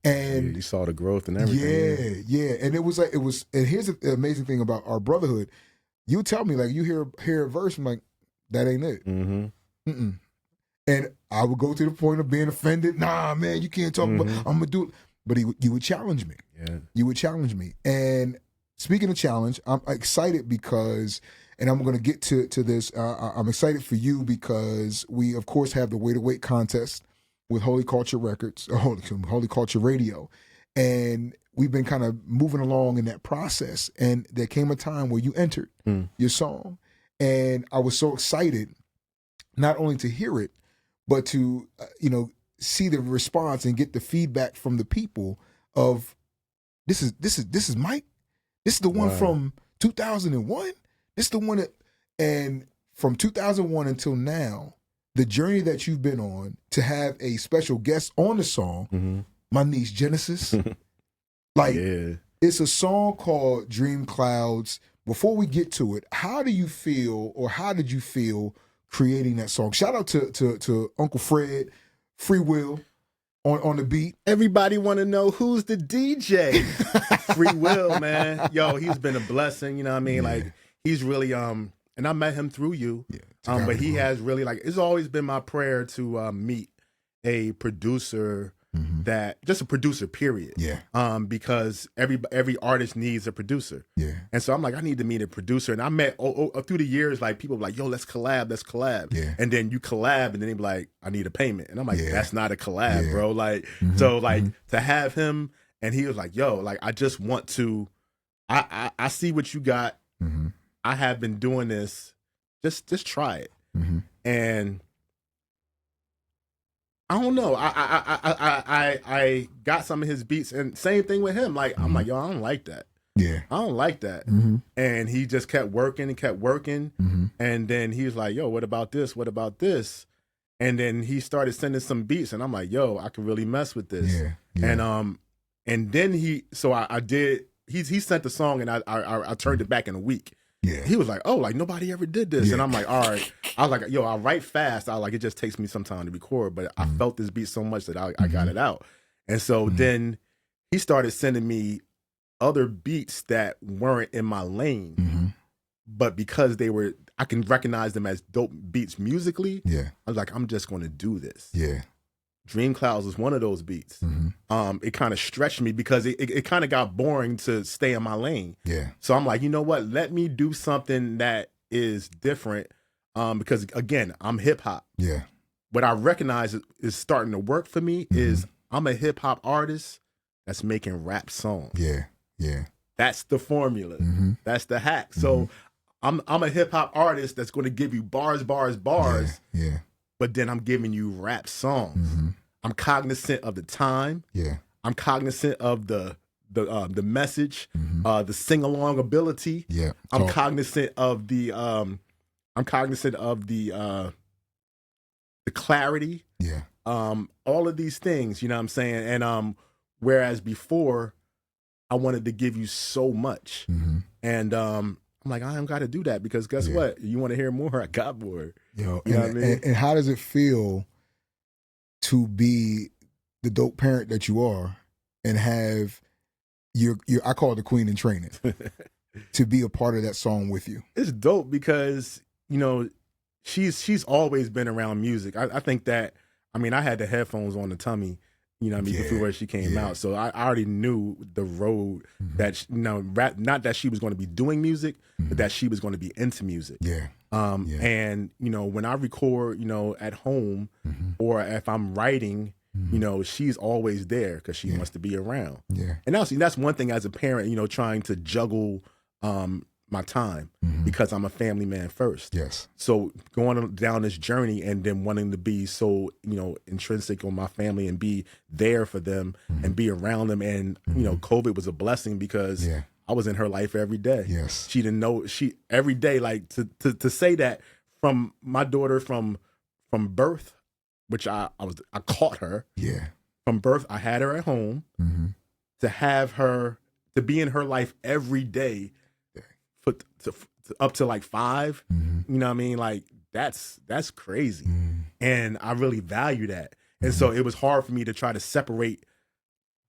And you saw the growth and everything. Yeah. And and here's the amazing thing about our brotherhood. You tell me, like, you hear a verse, I'm like, that ain't it. And I would go to the point of being offended. Nah, man, you can't talk about, I'm going to do it. But you would challenge me. Yeah. You would challenge me. And speaking of challenge, I'm excited because, and I'm going to get to this, I'm excited for you because we, of course, have the Way to Wait contest with Holy Culture Records, or Holy Culture Radio. And we've been kind of moving along in that process. And there came a time where you entered your song. And I was so excited, not only to hear it, but to, see the response and get the feedback from the people of, this is Mike. This is the one from 2001. This is the one and from 2001 until now, the journey that you've been on to have a special guest on the song, my niece Genesis. It's a song called Dream Clouds. Before we get to it, how do you feel, or how did you feel creating that song? Shout out to Uncle Fred, Free Will. on the beat. Everybody want to know who's the DJ. Free Will, man. Yo, he's been a blessing. You know what I mean? Yeah. Like he's really and I met him through you. Yeah, But he has really like it's always been my prayer to meet a producer that just a producer period. Yeah. Because every artist needs a producer. Yeah. And so I'm like, I need to meet a producer. And I met through the years, like people were like, yo, let's collab. Yeah. And then you collab and then they be like, I need a payment. And I'm like, Yeah. that's not a collab, Yeah. bro. Like, so like to have him and he was like, yo, like I just want to, I see what you got. I have been doing this. Just try it. And I don't know. I got some of his beats and same thing with him. Like I'm like, yo, I don't like that. Yeah. I don't like that. And he just kept working and kept working. And then he was like, yo, what about this? What about this? And then he started sending some beats and I'm like, yo, I can really mess with this. Yeah. Yeah. And then he sent the song and I turned it back in a week. Yeah. He was like, oh, like nobody ever did this. And I'm like, all right. I was like, yo, I write fast. It just takes me some time to record, but I felt this beat so much that I got it out. And so then he started sending me other beats that weren't in my lane, but because I can recognize them as dope beats musically. Yeah. I was like, I'm just going to do this. Yeah. Dream Clouds was one of those beats. It kind of stretched me because it kind of got boring to stay in my lane. Yeah. So I'm like, you know what? Let me do something that is different. Because again, I'm hip hop. Yeah. What I recognize is starting to work for me is I'm a hip hop artist that's making rap songs. Yeah. Yeah. That's the formula. That's the hack. So I'm a hip hop artist that's going to give you bars. Yeah. But then I'm giving you rap songs. I'm cognizant of the time. Yeah. I'm cognizant of the message, the sing along ability. Yeah. I'm cognizant of the clarity. Yeah. All of these things, you know what I'm saying? And whereas before I wanted to give you so much. And I'm like, I don't got to do that because guess what? You want to hear more? I got more. Yo, you know what I mean? And how does it feel to be the dope parent that you are and have your I call it the queen in training to be a part of that song with you? It's dope because, you know, she's always been around music. I think that, I mean, I had the headphones on the tummy, you know what I mean, before she came out. So I already knew the road that, you know, not that she was going to be doing music, but that she was going to be into music. Yeah. And, you know, when I record, you know, at home or if I'm writing, you know, she's always there because she wants to be around. Yeah. And also, that's one thing as a parent, you know, trying to juggle my time because I'm a family man first. Yes. So going down this journey and then wanting to be so, you know, intrinsic on my family and be there for them and be around them. And, you know, COVID was a blessing because I was in her life every day. Yes. She didn't know every day, like to say that from my daughter from birth, which I caught her. Yeah. From birth, I had her at home to have her, to be in her life every day up to like 5, you know what I mean? Like that's crazy. And I really value that. And so it was hard for me to try to separate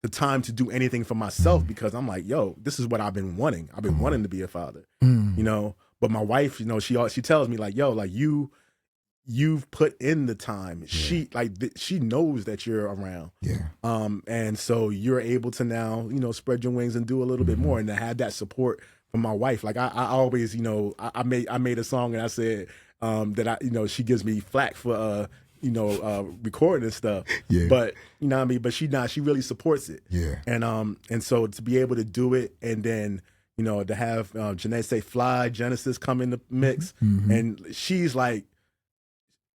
the time to do anything for myself because I'm like, yo, this is what I've been wanting. I've been wanting to be a father, you know? But my wife, you know, she tells me like, yo, like you've put in the time. She she knows that you're around. Yeah. And so you're able to now, you know, spread your wings and do a little bit more and to have that support from my wife. Like I always, you know, I made a song and I said that I, you know, she gives me flack for you know, recording and stuff. Yeah. But you know what I mean? But she really supports it. Yeah. And so to be able to do it and then, you know, to have Janae say Fly, Genesis come in the mix and she's like,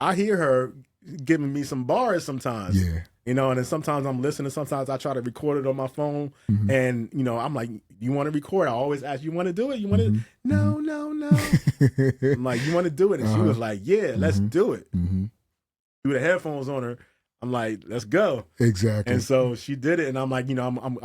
I hear her giving me some bars sometimes. Yeah. You know, and then sometimes I'm listening. Sometimes I try to record it on my phone. And, you know, I'm like, you want to record? I always ask, you want to do it? You want to? No. I'm like, you want to do it? And she was like, yeah, let's do it. Threw the headphones on her. I'm like, let's go. Exactly. And so she did it. And I'm like, you know,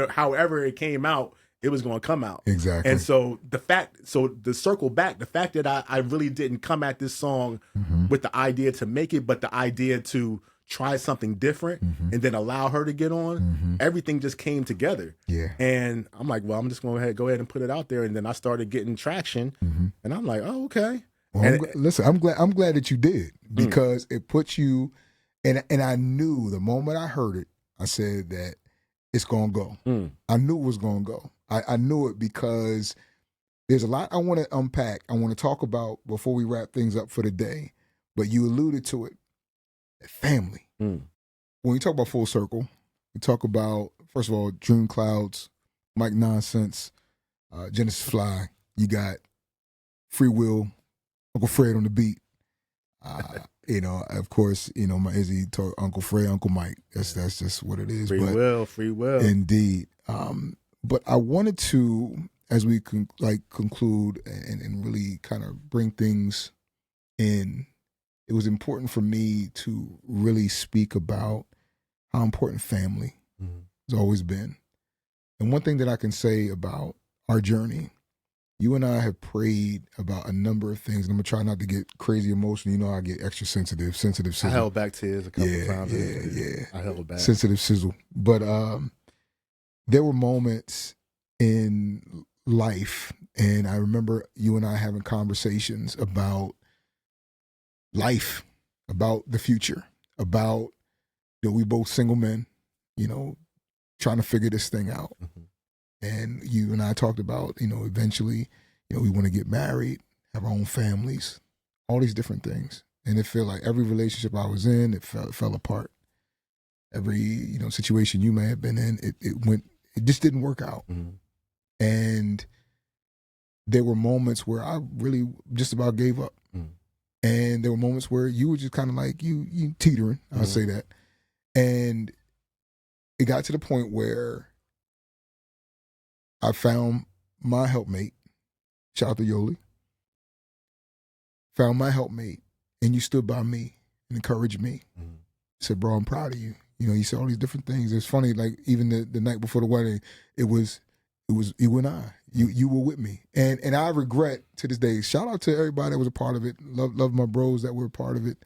however it came out, it was going to come out. Exactly. And so the circle back, the fact that I really didn't come at this song with the idea to make it, but the idea to try something different and then allow her to get on, everything just came together. Yeah. And I'm like, well, I'm just going to go ahead and put it out there. And then I started getting traction, and I'm like, oh, okay. Well, listen, I'm glad that you did, because it puts you, and I knew the moment I heard it, I said that it's going to go. I knew it was going to go. I knew it, because there's a lot I want to unpack. I want to talk about before we wrap things up for the day, but you alluded to it. Family. When we talk about full circle, we talk about, first of all, Dream Clouds, Mike Nonsense, Genesis Fly. You got Free Will, Uncle Fred on the beat. Of course, my Izzy told Uncle Fred, Uncle Mike. That's just what it is. Free will. Indeed. But I wanted to, as we conclude and really kind of bring things in, it was important for me to really speak about how important family has always been. And one thing that I can say about our journey, you and I have prayed about a number of things, and I'm going to try not to get crazy emotional. I get extra sensitive sizzle. I held back tears a couple times. Yeah. I held back. Sensitive sizzle. But there were moments in life, and I remember you and I having conversations about life, about the future, about, we both single men, trying to figure this thing out. And you and I talked about, eventually, we want to get married, have our own families, all these different things. And it felt like every relationship I was in, it fell apart. Every, situation you may have been in, it just didn't work out. And there were moments where I really just about gave up. And there were moments where you were just kind of like, you teetering, I'll say that. And it got to the point where I found my helpmate. Shout out to Yoli. Found my helpmate, and you stood by me and encouraged me. Said, bro, I'm proud of you. You said all these different things. It's funny, like even the night before the wedding, it was you and I. You were with me. And I regret to this day, shout out to everybody that was a part of it. Love my bros that were a part of it.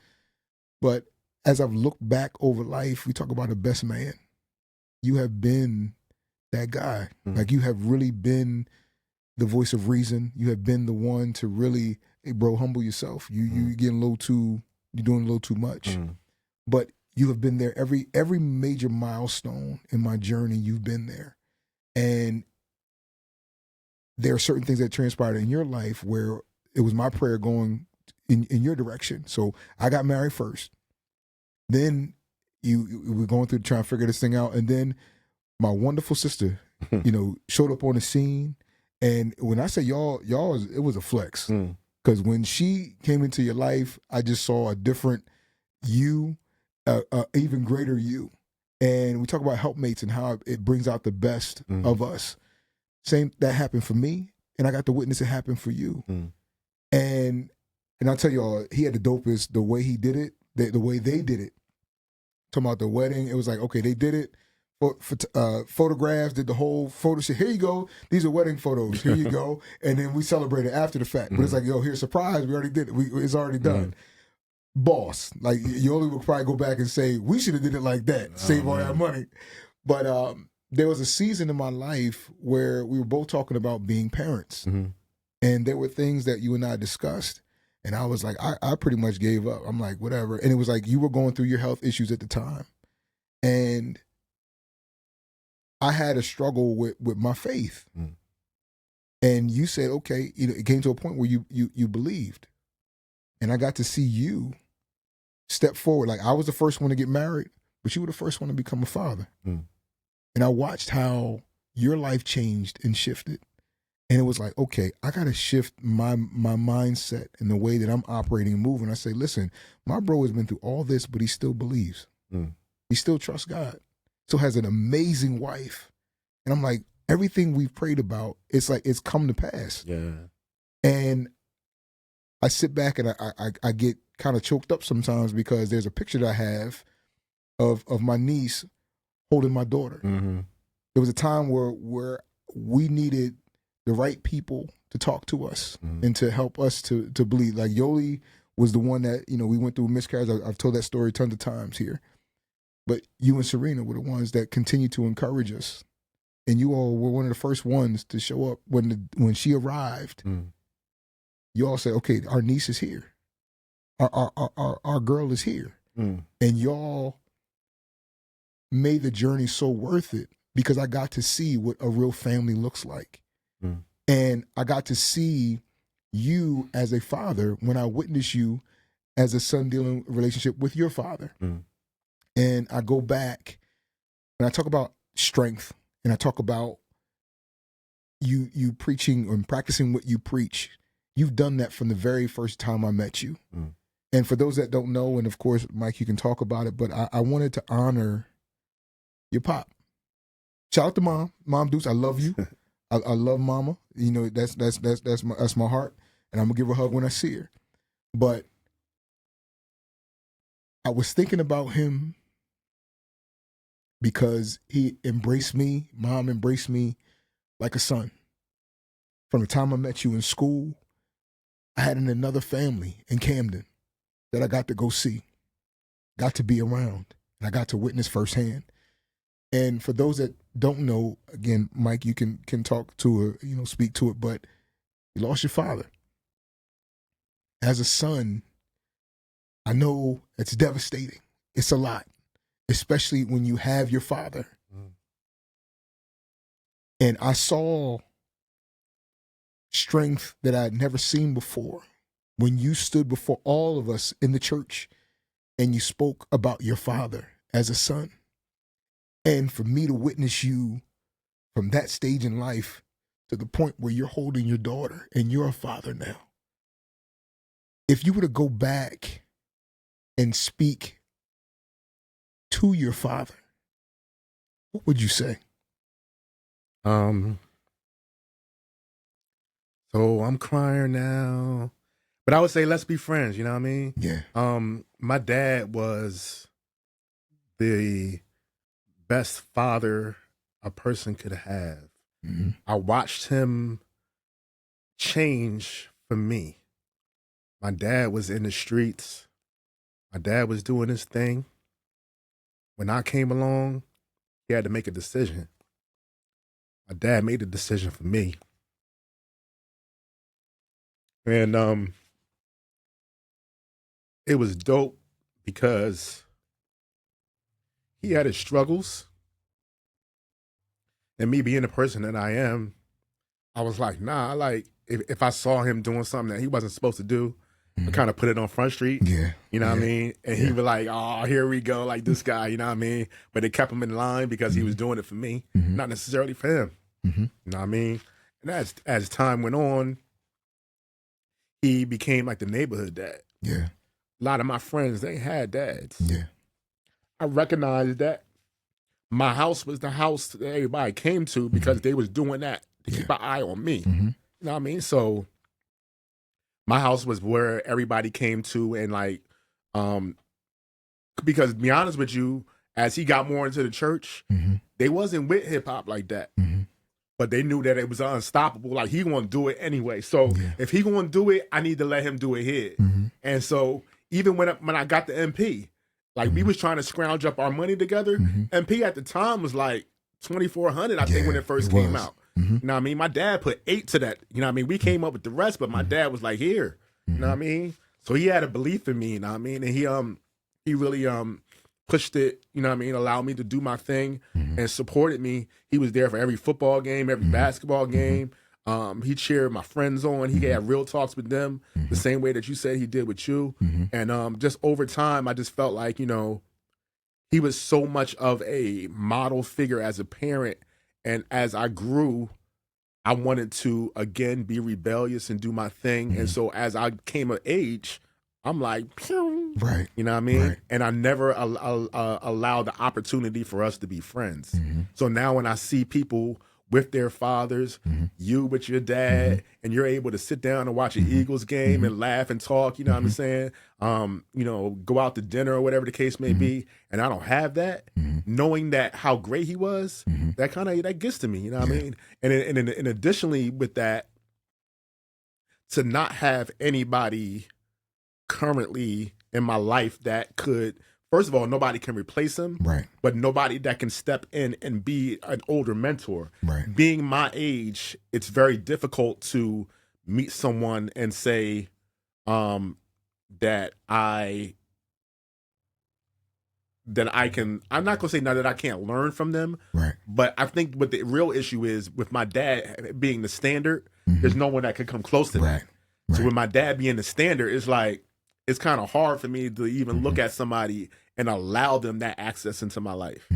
But as I've looked back over life, we talk about the best man. You have been that guy. Like, you have really been the voice of reason. You have been the one to really, hey bro, humble yourself. You getting you're doing a little too much. But you have been there every major milestone in my journey. You've been there. And there are certain things that transpired in your life where it was my prayer going in your direction. So I got married first. Then you were going through trying to figure this thing out. And then my wonderful sister, showed up on the scene. And when I say y'all, it was a flex. Because when she came into your life, I just saw a different you, even greater you. And we talk about helpmates and how it brings out the best of us. Same, that happened for me, and I got to witness it happen for you. And I'll tell y'all, he had the dopest, the way he did it, the way they did it. Talking about the wedding, it was like, okay, they did it. Photographs, did the whole photo shit. Here you go. These are wedding photos. Here you go. And then we celebrated after the fact. But it's like, yo, here's a surprise. We already did it. It's already done. Boss. Like, you only would probably go back and say, we should have did it like that. Save all that money. But there was a season in my life where we were both talking about being parents. And there were things that you and I discussed. And I was like, I pretty much gave up. I'm like, whatever. And it was like, you were going through your health issues at the time. And I had a struggle with my faith. And you said, okay, it came to a point where you believed. And I got to see you step forward. Like, I was the first one to get married, but you were the first one to become a father. And I watched how your life changed and shifted. And it was like, okay, I got to shift my mindset and the way that I'm operating and moving. I say, listen, my bro has been through all this, but he still believes. He still trusts God. Still has an amazing wife. And I'm like, everything we've prayed about, it's like it's come to pass. And I sit back and I get kind of choked up sometimes because there's a picture that I have of my niece holding my daughter. There was a time where we needed the right people to talk to us and to help us to believe. Like, Yoli was the one that, we went through miscarriage. I've told that story tons of times here. But you and Serena were the ones that continue to encourage us. And you all were one of the first ones to show up when she arrived. You all said, okay, our niece is here. Our girl is here. And y'all made the journey so worth it because I got to see what a real family looks like. And I got to see you as a father when I witnessed you as a son dealing relationship with your father. And I go back and I talk about strength and I talk about you preaching and practicing what you preach. You've done that from the very first time I met you. And for those that don't know, and of course, Mike, you can talk about it, but I wanted to honor your pop. Shout out to Mom Deuce. I love you. I love Mama. You know, that's my heart, and I'm gonna give her a hug when I see her. But I was thinking about him because he embraced me. Mom embraced me like a son. From the time I met you in school, I had another family in Camden that I got to go see, got to be around, and I got to witness firsthand. And for those that don't know, again, Mike, you can talk to it, speak to it, but you lost your father. As a son, I know it's devastating. It's a lot, especially when you have your father. And I saw strength that I had never seen before when you stood before all of us in the church and you spoke about your father as a son. And for me to witness you from that stage in life to the point where you're holding your daughter and you're a father now. If you were to go back and speak to your father, what would you say? So I'm crying now, but I would say let's be friends. You know what I mean? Yeah. My dad was the best father a person could have. I watched him change for me. My dad was in the streets. My dad was doing his thing. When I came along, he had to make a decision. My dad made a decision for me. And it was dope because he had his struggles. And me being the person that I am, I was like, nah, like if I saw him doing something that he wasn't supposed to do, I kind of put it on Front Street. Yeah. You know what I mean? And he was like, oh, here we go, like this guy, you know what I mean? But it kept him in line because he was doing it for me, not necessarily for him. You know what I mean? And as time went on, he became like the neighborhood dad. Yeah. A lot of my friends, they had dads. Yeah. I recognized that. My house was the house that everybody came to because they was doing that to keep an eye on me. You know what I mean? So my house was where everybody came to, and like, because to be honest with you, as he got more into the church, they wasn't with hip hop like that. But they knew that it was unstoppable. Like he gonna do it anyway. So if he gonna do it, I need to let him do it here. And so even when I got the MP, like we was trying to scrounge up our money together. MP at the time was like 2,400, I think, when it first came out. You know what I mean? My dad put 8 to that. You know what I mean? We came up with the rest, but my dad was like, here. You know what I mean? So he had a belief in me, you know what I mean? And he really pushed it, you know what I mean, allowed me to do my thing and supported me. He was there for every football game, every basketball game. He cheered my friends on. He had real talks with them the same way that you said he did with you. And just over time, I just felt like, you know, he was so much of a model figure as a parent. And as I grew, I wanted to, again, be rebellious and do my thing. And so as I came of age, I'm like, pew. Right. You know what I mean? Right. And I never allowed the opportunity for us to be friends. So now when I see people with their fathers, you with your dad, and you're able to sit down and watch an Eagles game and laugh and talk, you know what I'm saying? You know, go out to dinner or whatever the case may be, and I don't have that, knowing that how great he was, that gets to me, you know what I mean? And additionally with that, to not have anybody currently in my life that could, first of all, nobody can replace him. Right. But nobody that can step in and be an older mentor. Right. Being my age, it's very difficult to meet someone and say that I can, I'm not gonna say now that I can't learn from them, Right. but I think what the real issue is with my dad being the standard, there's no one that could come close to that. So with my dad being the standard, it's like, it's kind of hard for me to even look at somebody and allow them that access into my life,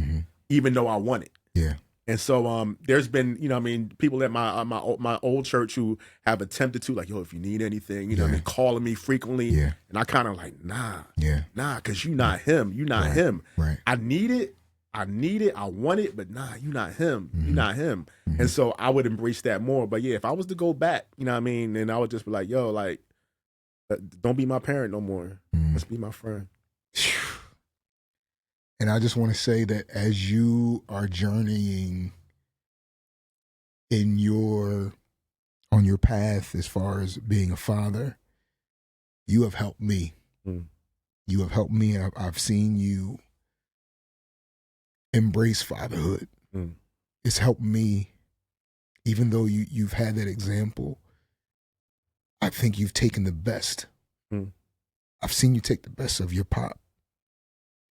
even though I want it. Yeah. And so there's been, you know what I mean, people at my old church who have attempted to, like, yo, if you need anything, you know what I mean, calling me frequently. Yeah. And I kind of like, nah, because you not him. You not Right. him. Right. I need it. I want it, but nah, you not him. You not him. And so I would embrace that more. But yeah, if I was to go back, you know what I mean, then I would just be like, yo, like, don't be my parent no more. Let's be my friend. And I just want to say that as you are journeying on your path as far as being a father, you have helped me. You have helped me. I've seen you embrace fatherhood. It's helped me, even though you've had that example. I think you've taken the best. I've seen you take the best of your pop,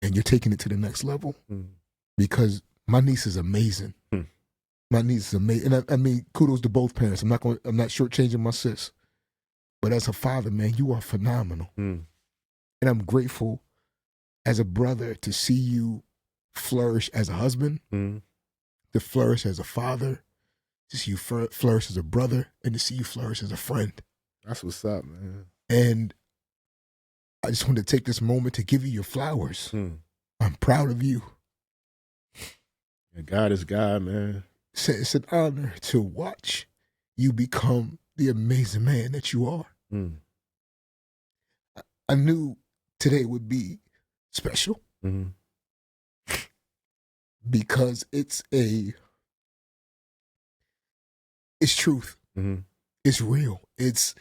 and you're taking it to the next level. Because my niece is amazing. My niece is amazing, and I mean, kudos to both parents. I'm not shortchanging my sis, but as a father, man, you are phenomenal, and I'm grateful as a brother to see you flourish as a husband, to flourish as a father, to see you flourish as a brother, and to see you flourish as a friend. That's what's up, man. And I just want to take this moment to give you your flowers. I'm proud of you. Yeah, God is God, man. It's an honor to watch you become the amazing man that you are. I knew today would be special because it's truth. It's real. It's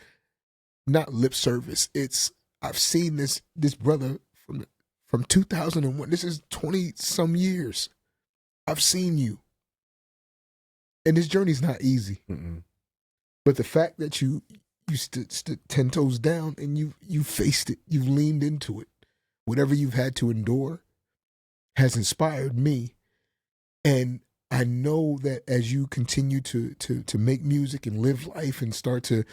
not lip service. I've seen this brother from 2001. This is 20 some years. I've seen you. And this journey's not easy. But the fact that you stood 10 toes down and you faced it, you've leaned into it. Whatever you've had to endure has inspired me. And I know that as you continue to make music and live life and start to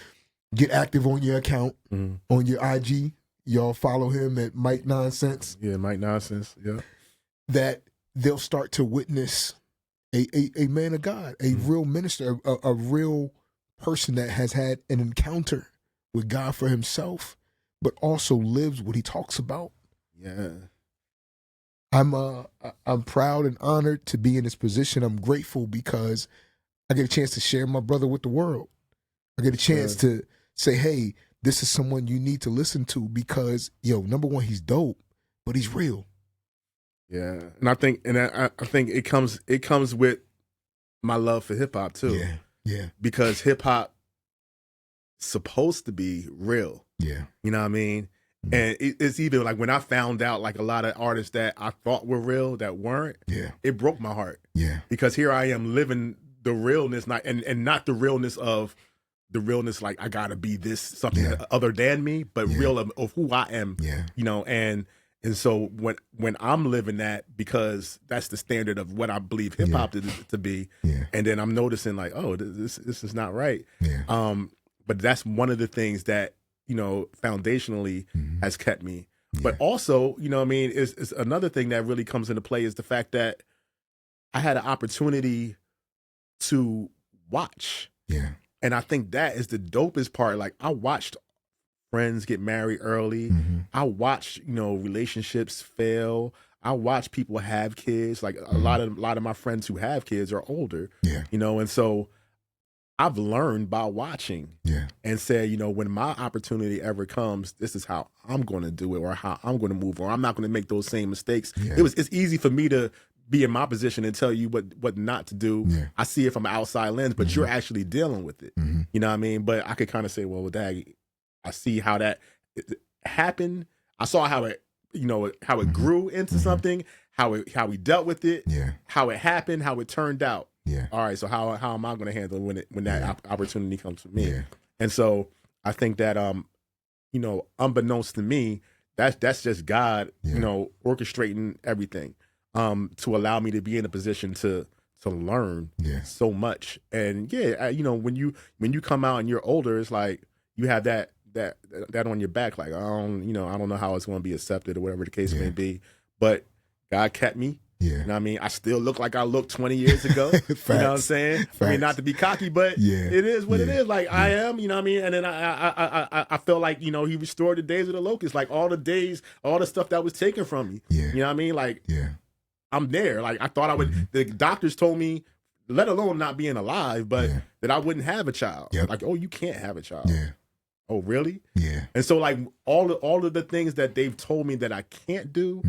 get active on your account, on your IG, y'all follow him at Mike Nonsense. Yeah, Mike Nonsense, yeah. That they'll start to witness a man of God, a real minister, a real person that has had an encounter with God for himself, but also lives what he talks about. Yeah. I'm proud and honored to be in this position. I'm grateful because I get a chance to share my brother with the world. I get a chance to say, hey, this is someone you need to listen to because, number one, he's dope, but he's real. Yeah, and I think it comes with my love for hip hop too. Yeah. Because hip hop supposed to be real. Yeah, you know what I mean. And it's even like when I found out like a lot of artists that I thought were real that weren't. Yeah, it broke my heart. Yeah, because here I am living the realness, and not the realness of the realness like I gotta be this something other than me, but real of who I am. Yeah, And so when I'm living that, because that's the standard of what I believe hip hop to be, and then I'm noticing like, oh, this is not right. Yeah. But that's one of the things that foundationally has kept me. But also, is another thing that really comes into play is the fact that I had an opportunity to watch. Yeah. And I think that is the dopest part. Like I watched friends get married early. I watched, relationships fail. I watch people have kids. Like a lot of my friends who have kids are older. Yeah. And so I've learned by watching. Yeah. And said, when my opportunity ever comes, this is how I'm going to do it, or how I'm going to move, or I'm not going to make those same mistakes. Yeah. It's easy for me to be in my position and tell you what not to do. Yeah. I see it from an outside lens, but you're actually dealing with it. You know what I mean? But I could kind of say, well, Dad, I see how that happened. I saw how it how it grew into something, how we dealt with it, how it happened, how it turned out. Yeah. All right. So how am I going to handle it when that opportunity comes for me? Yeah. And so I think that unbeknownst to me, that's just God, orchestrating everything, to allow me to be in a position to learn so much. And when you come out and you're older, it's like you have that on your back, like I don't know how it's going to be accepted or whatever the case may be, but God kept me. Yeah. You know what I mean? I still look like I looked 20 years ago. You know what I'm saying? Facts. I mean, not to be cocky, but it is what it is. Like I am, you know what I mean? And then I felt like, he restored the days of the locusts, like all the stuff that was taken from me. Yeah. You know what I mean? Like I'm there. Like I thought I would, the doctors told me, let alone not being alive, but that I wouldn't have a child. Yep. Like, oh, you can't have a child. Yeah. Oh, really? Yeah. And so like all of the things that they've told me that I can't do,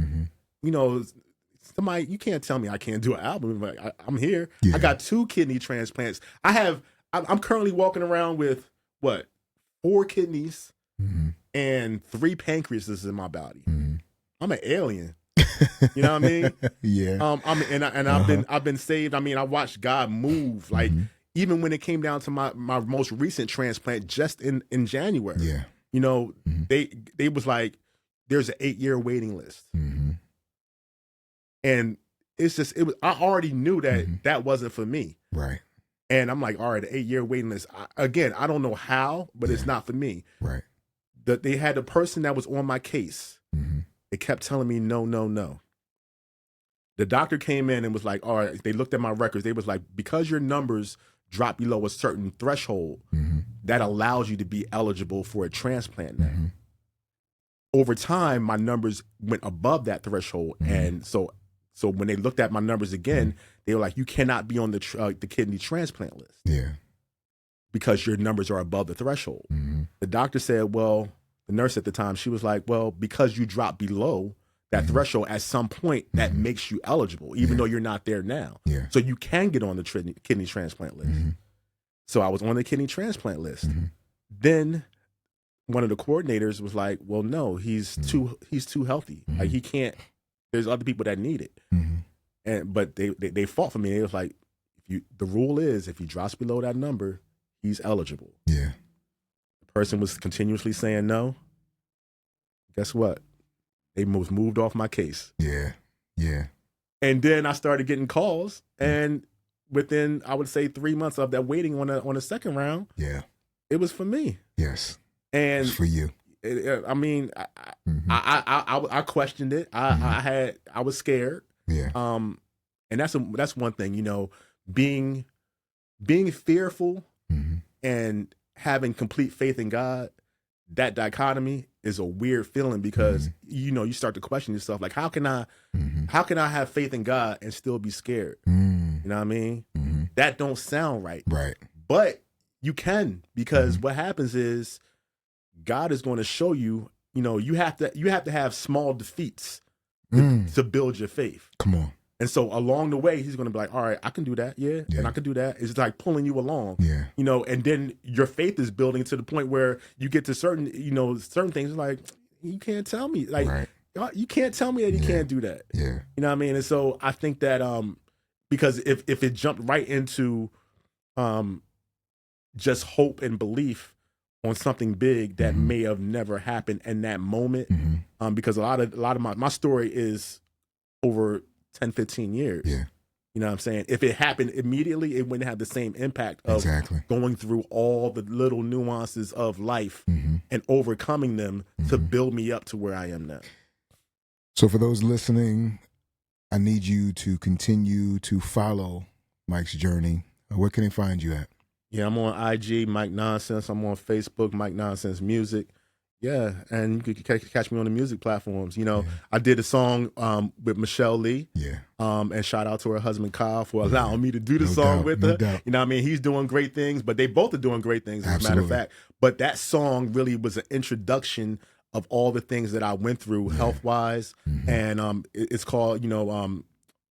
somebody, you can't tell me I can't do an album. Like, I'm here. Yeah. I got 2 kidney transplants. I'm currently walking around with 4 kidneys and 3 pancreases in my body. I'm an alien. You know what I mean? Yeah. I've been saved. I mean, I watched God move. Like even when it came down to my most recent transplant, just in January. Yeah. They was like, there's an 8-year waiting list. And it's just, I already knew that that wasn't for me. Right. And I'm like, all right, the 8-year waiting list. I don't know how, but it's not for me. Right. They had the person that was on my case. They kept telling me, no, no, no. The doctor came in and was like, all right, they looked at my records. They was like, because your numbers drop below a certain threshold, that allows you to be eligible for a transplant now. Over time, my numbers went above that threshold. And so when they looked at my numbers again, they were like, you cannot be on the kidney transplant list. Yeah. Because your numbers are above the threshold. The doctor said, well, the nurse at the time, she was like, well, because you drop below that threshold, at some point that makes you eligible, even though you're not there now. Yeah. So you can get on the kidney transplant list. So I was on the kidney transplant list. Then one of the coordinators was like, well, no, he's too healthy. Like he can't. There's other people that need it. But they fought for me. It was like, the rule is if he drops below that number, he's eligible. Yeah. The person was continuously saying no. Guess what? They moved off my case. Yeah. Yeah. And then I started getting calls, and within, I would say, 3 months of that waiting on a second round, it was for me. Yes. And it's for you. I mean, I questioned it. I was scared. Yeah. And that's one thing, being fearful and having complete faith in God. That dichotomy is a weird feeling because you start to question yourself, like how can I have faith in God and still be scared? You know what I mean? That don't sound right. Right. But you can, because what happens is God is going to show you, you have to have small defeats to build your faith. Come on. And so along the way, he's going to be like, all right, I can do that. Yeah. And I can do that. It's like pulling you along, and then your faith is building to the point where you get to certain things like, you can't tell me, like, you can't tell me that you can't do that. Yeah. You know what I mean? And so I think that, because if it jumped right into, just hope and belief on something big that may have never happened in that moment, because a lot of my story is over 10, 15 years. Yeah. You know what I'm saying? If it happened immediately, it wouldn't have the same impact of going through all the little nuances of life and overcoming them to build me up to where I am now. So for those listening, I need you to continue to follow Mike's journey. Where can they find you at? Yeah, I'm on IG, Mike Nonsense. I'm on Facebook, Mike Nonsense Music. Yeah, and you can catch me on the music platforms. I did a song with Michelle Lee. Yeah. And shout out to her husband Kyle for allowing me to do the song with her. Doubt. You know what I mean? He's doing great things, but they both are doing great things, as a matter of fact. But that song really was an introduction of all the things that I went through health-wise. And it's called,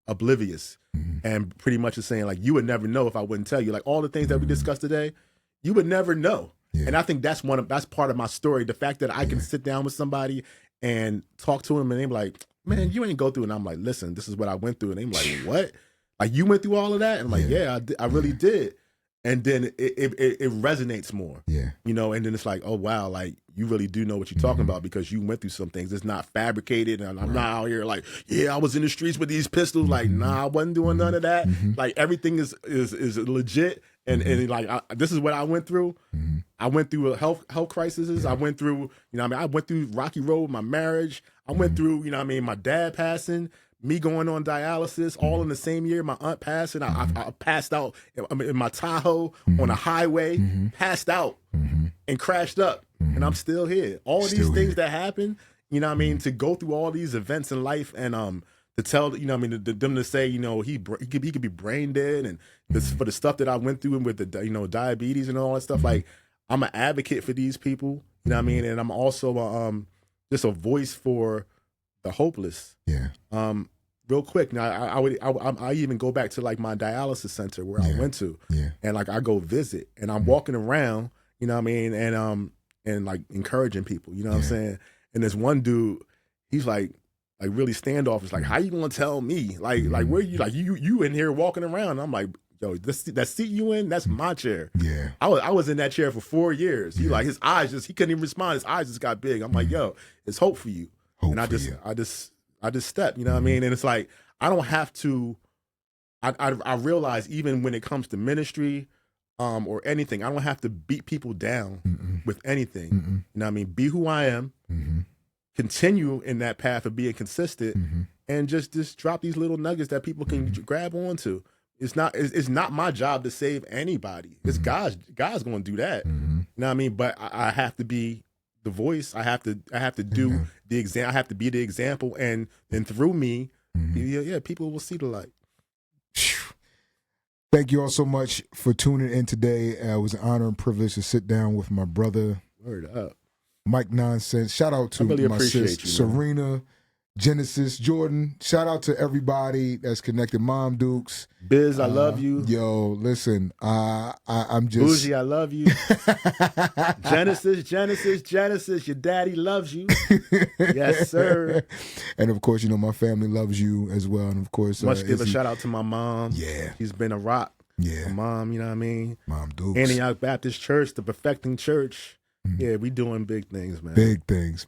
Oblivious. And pretty much it's saying, like, you would never know if I wouldn't tell you. Like, all the things that we discussed today, you would never know. Yeah. And I think that's part of my story. The fact that I can sit down with somebody and talk to them, and they're like, man, you ain't go through it. And I'm like, listen, this is what I went through. And they're like, what? Like, you went through all of that? And I'm like, yeah, I really did. And then it resonates more, you know, and then it's like, oh, wow, like, you really do know what you're talking about because you went through some things. It's not fabricated, and I'm not out here like, yeah, I was in the streets with these pistols. Like, nah, I wasn't doing none of that. Like, everything is legit, and like, this is what I went through. I went through a health crisis. I went through, you know what I mean? I went through rocky road with my marriage. I went through, you know what I mean, my dad passing, me going on dialysis, all in the same year. My aunt passed, and I passed out in my Tahoe on a highway, passed out and crashed up, and I'm still here. All of these things that happen, you know what I mean, to go through all these events in life, and to tell, you know what I mean, them to say, you know, he could be brain dead, and this, for the stuff that I went through with the, you know, diabetes and all that stuff. Like, I'm an advocate for these people, you know what I mean, and I'm also just a voice for the hopeless. Real quick, now I even go back to like my dialysis center where I went to, and like I go visit, and I'm walking around, you know what I mean, and like encouraging people, you know what I'm saying. And this one dude, he's like really standoffish, like, how you gonna tell me, like where you, like you in here walking around? And I'm like, yo, that seat you in, that's my chair. I was in that chair for 4 years. He like, his eyes he couldn't even respond. His eyes just got big. I'm like, yo, it's hope for you. And I just step, you know what I mean? And it's like, I don't have to, I realize even when it comes to ministry or anything, I don't have to beat people down with anything. You know what I mean? Be who I am, continue in that path of being consistent, and just drop these little nuggets that people can grab onto. It's not my job to save anybody. It's God's going to do that. You know what I mean? But I have to be the voice. I have to do the exam. I have to be the example, and through me, people will see the light. Thank you all so much for tuning in today. It was an honor and privilege to sit down with my brother. Word up. Mike Nonsense. Shout out to my sis, Serena, Genesis, Jordan. Shout out to everybody that's connected. Mom Dukes. Biz, I love you. Yo, listen, I'm just... Bougie, I love you. Genesis, your daddy loves you. Yes, sir. And of course, you know, my family loves you as well. And of course... Must give a shout out to my mom. Yeah. She's been a rock. Yeah. My mom, you know what I mean? Mom Dukes. Antioch Baptist Church, the Perfecting Church. Yeah, we doing big things, man. Big things.